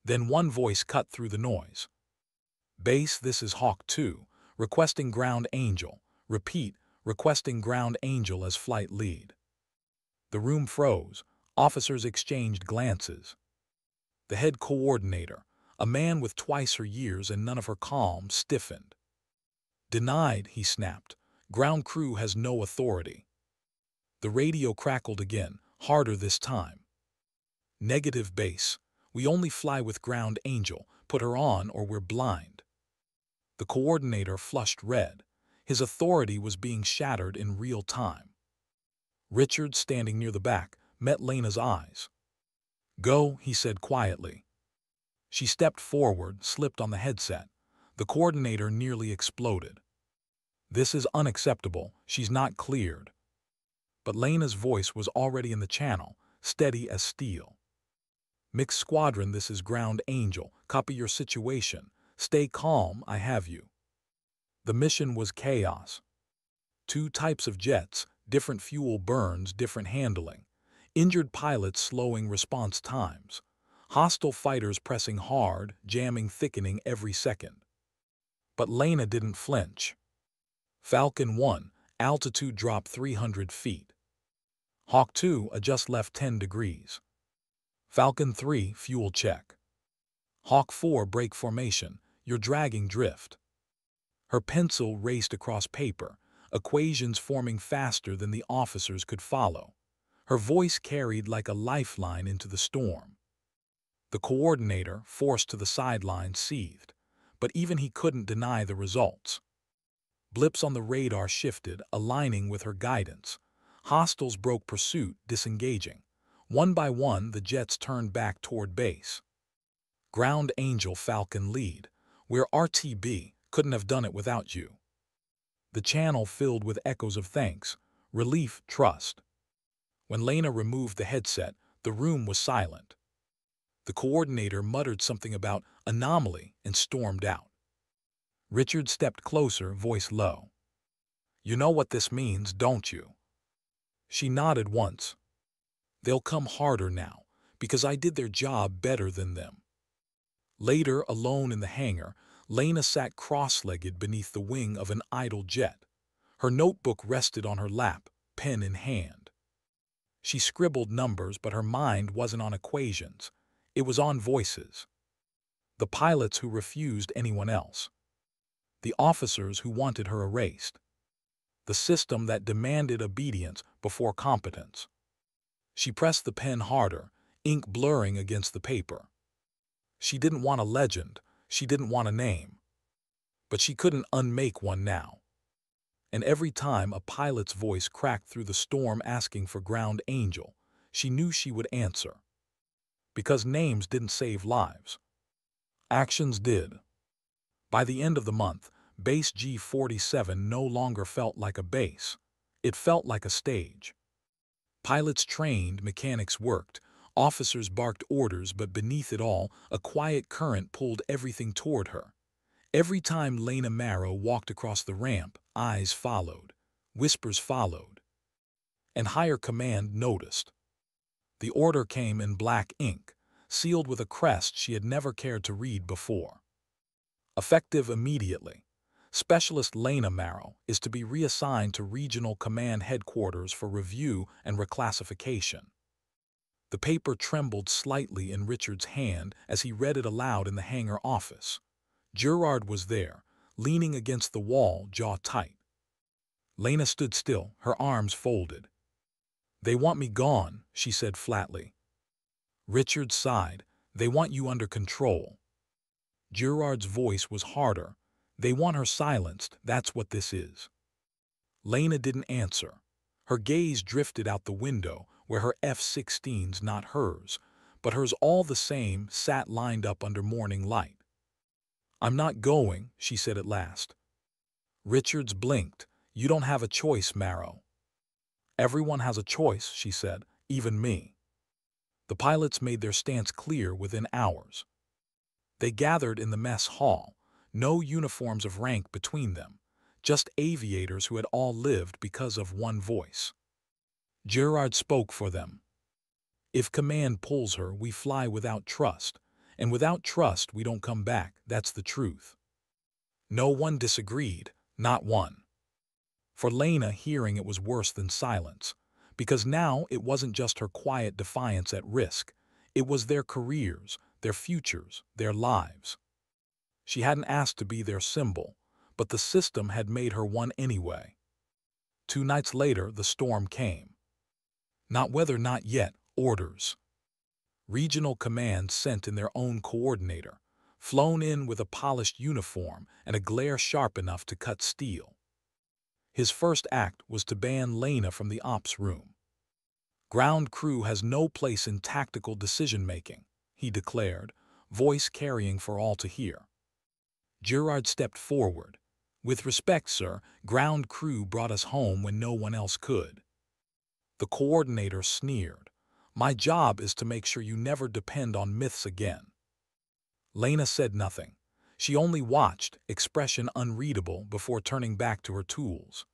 Then one voice cut through the noise. "Base, this is Hawk 2, requesting Ground Angel. Repeat, requesting Ground Angel as flight lead." The room froze. Officers exchanged glances. The head coordinator, a man with twice her years and none of her calm, stiffened. "Denied," he snapped. "Ground crew has no authority." The radio crackled again, harder this time. "Negative, base. We only fly with Ground Angel. Put her on or we're blind." The coordinator flushed red. His authority was being shattered in real time. Richard, standing near the back, met Lena's eyes. "Go," he said quietly. She stepped forward, slipped on the headset. The coordinator nearly exploded. "This is unacceptable. She's not cleared." But Lena's voice was already in the channel, steady as steel. "Mixed Squadron, this is Ground Angel. Copy your situation. Stay calm, I have you." The mission was chaos. Two types of jets, different fuel burns, different handling. Injured pilots slowing response times. Hostile fighters pressing hard, jamming thickening every second. But Lena didn't flinch. Falcon 1, altitude drop 300 feet. Hawk 2, adjust left 10 degrees. Falcon 3, fuel check. Hawk 4, brake formation, you're dragging drift. Her pencil raced across paper, equations forming faster than the officers could follow. Her voice carried like a lifeline into the storm. The coordinator, forced to the sideline, seethed, but even he couldn't deny the results. Blips on the radar shifted, aligning with her guidance. Hostiles broke pursuit, disengaging. One by one, the jets turned back toward base. Ground Angel, Falcon lead. We're RTB, couldn't have done it without you. The channel filled with echoes of thanks, relief, trust. When Lena removed the headset, the room was silent. The coordinator muttered something about anomaly and stormed out. Richard stepped closer, voice low. "You know what this means, don't you?" She nodded once. "They'll come harder now, because I did their job better than them." Later, alone in the hangar, Lena sat cross-legged beneath the wing of an idle jet. Her notebook rested on her lap, pen in hand. She scribbled numbers, but her mind wasn't on equations. It was on voices. The pilots who refused anyone else. The officers who wanted her erased. The system that demanded obedience before competence. She pressed the pen harder, ink blurring against the paper. She didn't want a legend, she didn't want a name. But she couldn't unmake one now. And every time a pilot's voice cracked through the storm asking for Ground Angel, she knew she would answer. Because names didn't save lives. Actions did. By the end of the month, Base G-47 no longer felt like a base. It felt like a stage. Pilots trained, mechanics worked, officers barked orders, but beneath it all, a quiet current pulled everything toward her. Every time Lena Marrow walked across the ramp, eyes followed, whispers followed. And higher command noticed. The order came in black ink, sealed with a crest she had never cared to read before. Effective immediately. Specialist Lena Marrow is to be reassigned to Regional Command Headquarters for review and reclassification. The paper trembled slightly in Richard's hand as he read it aloud in the hangar office. Gerard was there, leaning against the wall, jaw tight. Lena stood still, her arms folded. "They want me gone," she said flatly. Richard sighed. "They want you under control." Gerard's voice was harder. "They want her silenced, that's what this is." Lena didn't answer. Her gaze drifted out the window, where her F-16s, not hers, but hers all the same, sat lined up under morning light. "I'm not going," she said at last. Richards blinked. "You don't have a choice, Marrow." "Everyone has a choice," she said, "even me." The pilots made their stance clear within hours. They gathered in the mess hall, no uniforms of rank between them, just aviators who had all lived because of one voice. Gerard spoke for them. "If command pulls her, we fly without trust, and without trust we don't come back, that's the truth." No one disagreed, not one. For Lena, hearing it was worse than silence, because now it wasn't just her quiet defiance at risk, it was their careers, their futures, their lives. She hadn't asked to be their symbol, but the system had made her one anyway. 2 nights later, the storm came. Not weather, not yet, orders. Regional command sent in their own coordinator, flown in with a polished uniform and a glare sharp enough to cut steel. His first act was to ban Lena from the ops room. "Ground crew has no place in tactical decision-making," he declared, voice carrying for all to hear. Gerard stepped forward. "With respect, sir, ground crew brought us home when no one else could." The coordinator sneered. My job is to make sure you never depend on myths again. Lena said nothing. She only watched, expression unreadable, before turning back to her tools.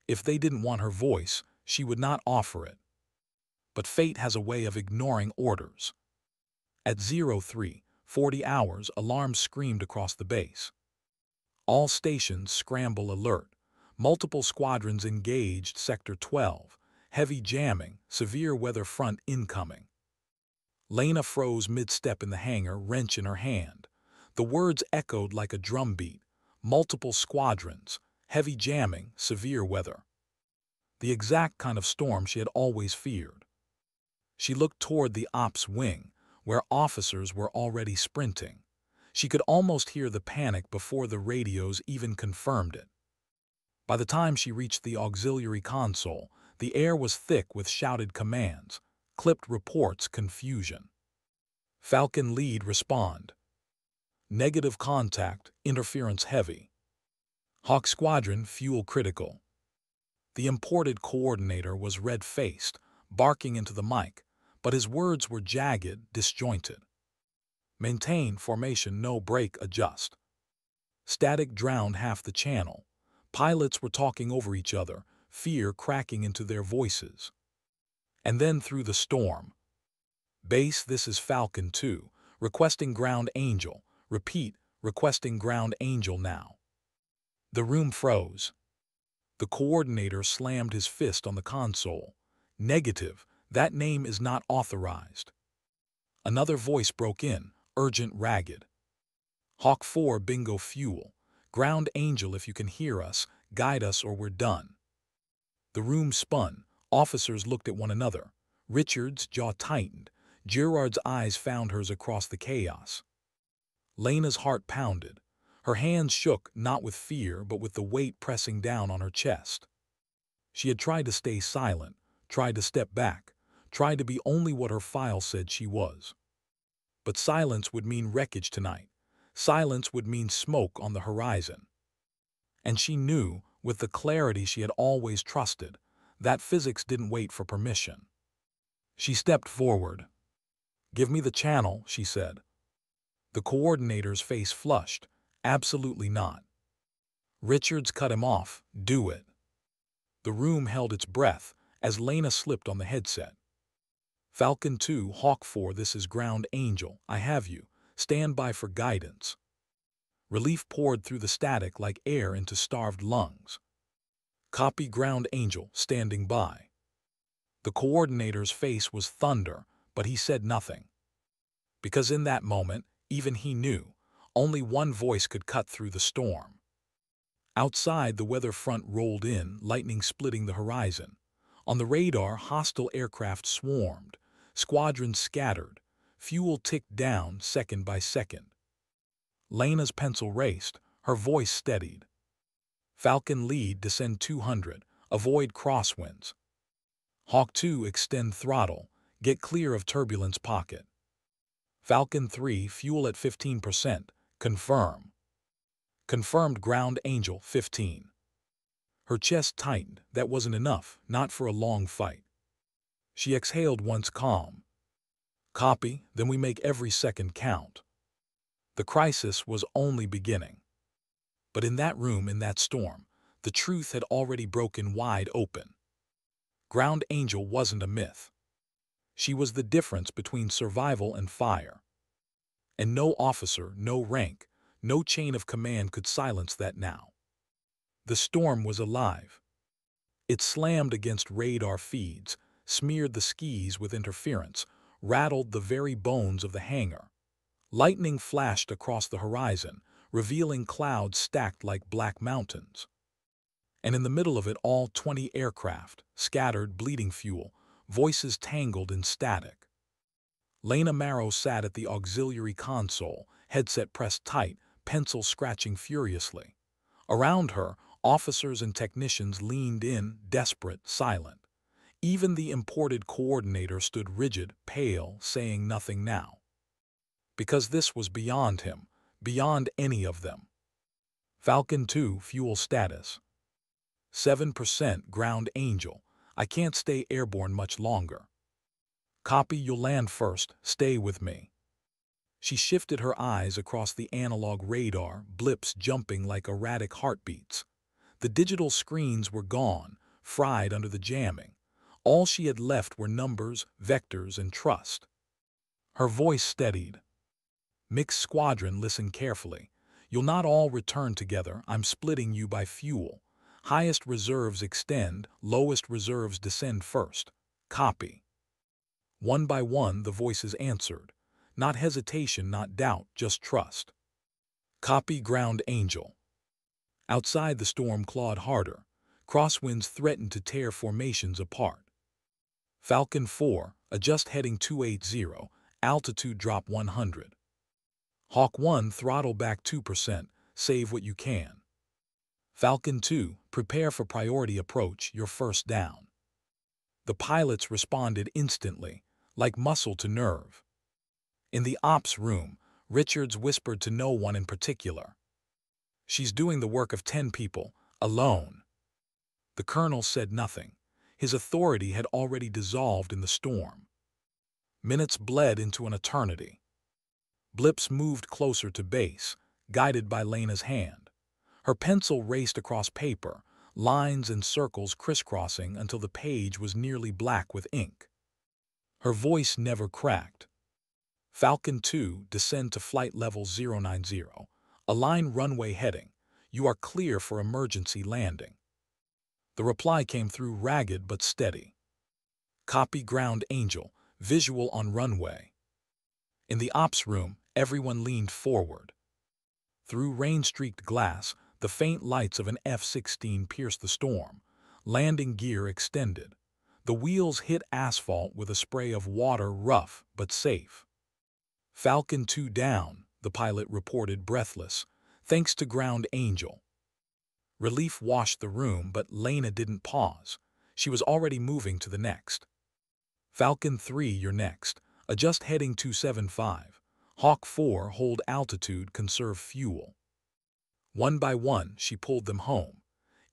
If they didn't want her voice, she would not offer it. But fate has a way of ignoring orders. At 03:40 hours, alarms screamed across the base. All stations scramble alert. Multiple squadrons engaged Sector 12. Heavy jamming, severe weather front incoming. Lena froze mid-step in the hangar, wrench in her hand. The words echoed like a drumbeat. Multiple squadrons, heavy jamming, severe weather. The exact kind of storm she had always feared. She looked toward the ops wing, where officers were already sprinting. She could almost hear the panic before the radios even confirmed it. By the time she reached the auxiliary console, the air was thick with shouted commands, clipped reports, confusion. Falcon lead respond. Negative contact, interference heavy. Hawk squadron fuel critical. The imported coordinator was red-faced, barking into the mic, but his words were jagged, disjointed. Maintain formation, no break, adjust. Static drowned half the channel. Pilots were talking over each other, fear cracking into their voices. And then through the storm. Base, this is Falcon 2, requesting ground angel. Repeat, requesting ground angel now. The room froze. The coordinator slammed his fist on the console. Negative, that name is not authorized. Another voice broke in, urgent, ragged. Hawk 4 bingo fuel. Ground angel, if you can hear us, guide us or we're done. The room spun. Officers looked at one another. Richard's jaw tightened. Gerard's eyes found hers across the chaos. Lena's heart pounded. Her hands shook, not with fear, but with the weight pressing down on her chest. She had tried to stay silent, tried to step back, tried to be only what her file said she was. But silence would mean wreckage tonight. Silence would mean smoke on the horizon. And she knew, with the clarity she had always trusted, that physics didn't wait for permission. She stepped forward. "Give me the channel," she said. The coordinator's face flushed. "Absolutely not." Richards cut him off. "Do it." The room held its breath as Lena slipped on the headset. "Falcon 2, Hawk 4, this is Ground Angel. I have you. Stand by for guidance." Relief poured through the static like air into starved lungs. "Copy, Ground Angel, standing by." The coordinator's face was thunder, but he said nothing. Because in that moment, even he knew, only one voice could cut through the storm. Outside, the weather front rolled in, lightning splitting the horizon. On the radar, hostile aircraft swarmed. Squadrons scattered. Fuel ticked down second by second. Lena's pencil raced. Her voice steadied. "Falcon lead, descend 200. Avoid crosswinds. Hawk 2, extend throttle. Get clear of turbulence pocket. Falcon 3, fuel at 15%. Confirm." "Confirmed, Ground Angel, 15." Her chest tightened. That wasn't enough, not for a long fight. She exhaled once, calm. "Copy, then we make every second count." The crisis was only beginning. But in that room, in that storm, the truth had already broken wide open. Ground Angel wasn't a myth. She was the difference between survival and fire. And no officer, no rank, no chain of command could silence that now. The storm was alive. It slammed against radar feeds, smeared the skis with interference, rattled the very bones of the hangar. Lightning flashed across the horizon, revealing clouds stacked like black mountains. And in the middle of it all, 20 aircraft, scattered, bleeding fuel, voices tangled in static. Lena Marrow sat at the auxiliary console, headset pressed tight, pencil scratching furiously. Around her, officers and technicians leaned in, desperate, silent. Even the imported coordinator stood rigid, pale, saying nothing now. Because this was beyond him, beyond any of them. "Falcon 2, fuel status. 7%, Ground Angel. I can't stay airborne much longer. Copy, you'll land first. Stay with me. She shifted her eyes across the analog radar, blips jumping like erratic heartbeats. The digital screens were gone, fried under the jamming. All she had left were numbers, vectors, and trust. Her voice steadied. Mixed Squadron, listen carefully. You'll not all return together. I'm splitting you by fuel. Highest reserves extend, lowest reserves descend first. Copy. One by one, the voices answered. Not hesitation, not doubt, just trust. Copy, Ground Angel. Outside, the storm clawed harder. Crosswinds threatened to tear formations apart. Falcon 4, adjust heading 280, altitude drop 100. Hawk 1, throttle back 2%, save what you can. Falcon 2, prepare for priority approach, you're first down. The pilots responded instantly, like muscle to nerve. In the ops room, Richards whispered to no one in particular. She's doing the work of 10 people, alone. The colonel said nothing. His authority had already dissolved in the storm. Minutes bled into an eternity. Blips moved closer to base, guided by Lena's hand. Her pencil raced across paper, lines and circles crisscrossing until the page was nearly black with ink. Her voice never cracked. Falcon 2, descend to flight level 090. Align runway heading. You are clear for emergency landing. The reply came through ragged but steady. Copy, Ground Angel, visual on runway. In the ops room, everyone leaned forward. Through rain-streaked glass, the faint lights of an F-16 pierced the storm. Landing gear extended. The wheels hit asphalt with a spray of water, rough but safe. Falcon 2 down, the pilot reported, breathless, thanks to Ground Angel. Relief washed the room, but Lena didn't pause. She was already moving to the next. Falcon 3, you're next. Adjust heading 275. Hawk 4, hold altitude, conserve fuel. One by one, she pulled them home.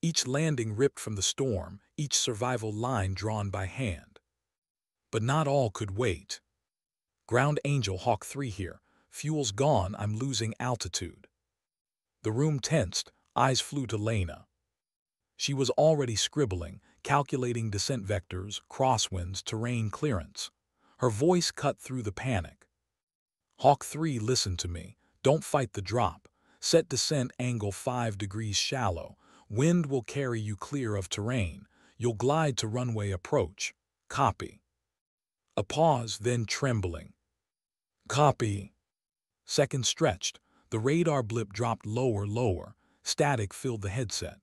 Each landing ripped from the storm, each survival line drawn by hand. But not all could wait. Ground Angel, Hawk 3 here. Fuel's gone, I'm losing altitude. The room tensed, eyes flew to Lena. She was already scribbling, calculating descent vectors, crosswinds, terrain clearance. Her voice cut through the panic. Hawk 3, listen to me. Don't fight the drop. Set descent angle 5 degrees shallow. Wind will carry you clear of terrain. You'll glide to runway approach. Copy. A pause, then trembling. Copy. Seconds stretched. The radar blip dropped lower. Static filled the headset.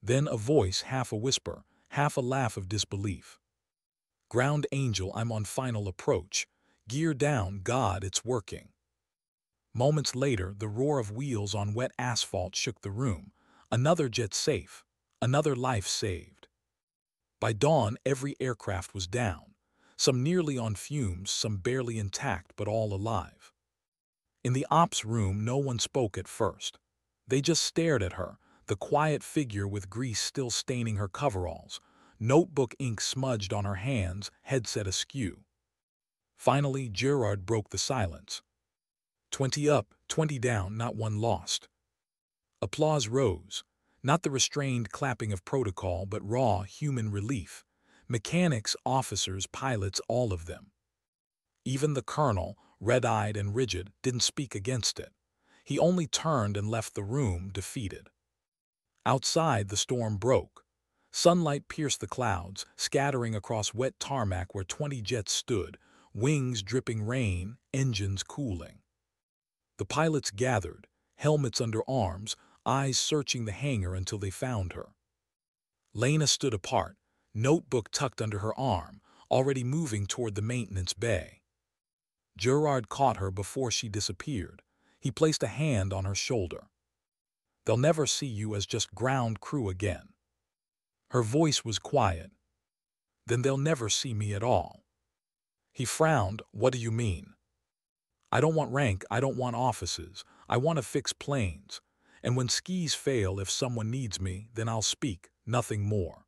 Then a voice, half a whisper, half a laugh of disbelief. Ground Angel, I'm on final approach. Gear down, God, it's working. Moments later, the roar of wheels on wet asphalt shook the room. Another jet safe. Another life saved. By dawn, every aircraft was down. Some nearly on fumes, some barely intact, but all alive. In the ops room, no one spoke at first. They just stared at her, the quiet figure with grease still staining her coveralls, notebook ink smudged on her hands, headset askew. Finally, Gerard broke the silence. 20 up, 20 down, not one lost. Applause rose, not the restrained clapping of protocol, but raw human relief. Mechanics, officers, pilots, all of them. Even the colonel, red-eyed and rigid, didn't speak against it. He only turned and left the room, defeated. Outside, the storm broke. Sunlight pierced the clouds, scattering across wet tarmac where 20 jets stood, wings dripping rain, engines cooling. The pilots gathered, helmets under arms, eyes searching the hangar until they found her. Lena stood apart, notebook tucked under her arm, already moving toward the maintenance bay. Gerard caught her before she disappeared. He placed a hand on her shoulder. They'll never see you as just ground crew again. Her voice was quiet. Then they'll never see me at all. He frowned. What do you mean? I don't want rank, I don't want offices. I want to fix planes. And when skis fail, if someone needs me, then I'll speak, nothing more.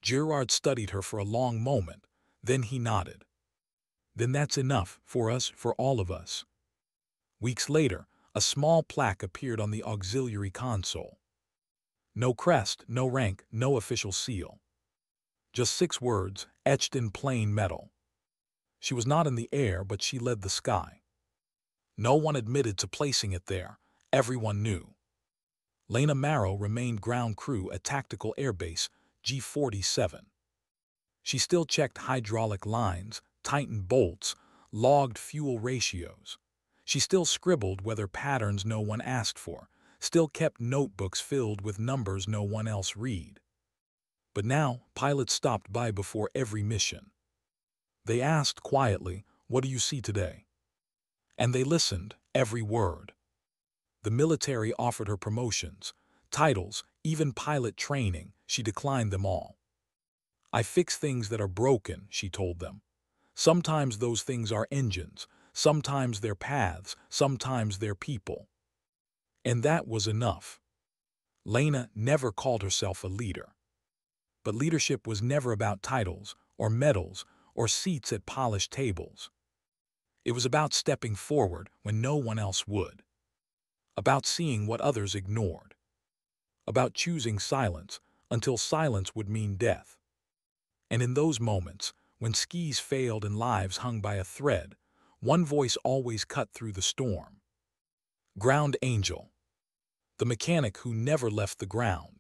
Gerard studied her for a long moment, then he nodded. Then that's enough, for us, for all of us. Weeks later, a small plaque appeared on the auxiliary console. No crest, no rank, no official seal. Just 6 words, etched in plain metal. She was not in the air, but she led the sky. No one admitted to placing it there. Everyone knew. Lena Marrow remained ground crew at Tactical Airbase G-47. She still checked hydraulic lines, tightened bolts, logged fuel ratios. She still scribbled weather patterns no one asked for, still kept notebooks filled with numbers no one else read. But now, pilots stopped by before every mission. They asked quietly, "What do you see today?" And they listened, every word. The military offered her promotions, titles, even pilot training. She declined them all. "I fix things that are broken," she told them. "Sometimes those things are engines, sometimes they're paths, sometimes they're people." And that was enough. Lena never called herself a leader. But leadership was never about titles, or medals, or seats at polished tables. It was about stepping forward when no one else would. About seeing what others ignored. About choosing silence until silence would mean death. And in those moments, when skis failed and lives hung by a thread, one voice always cut through the storm. Ground Angel. The mechanic who never left the ground.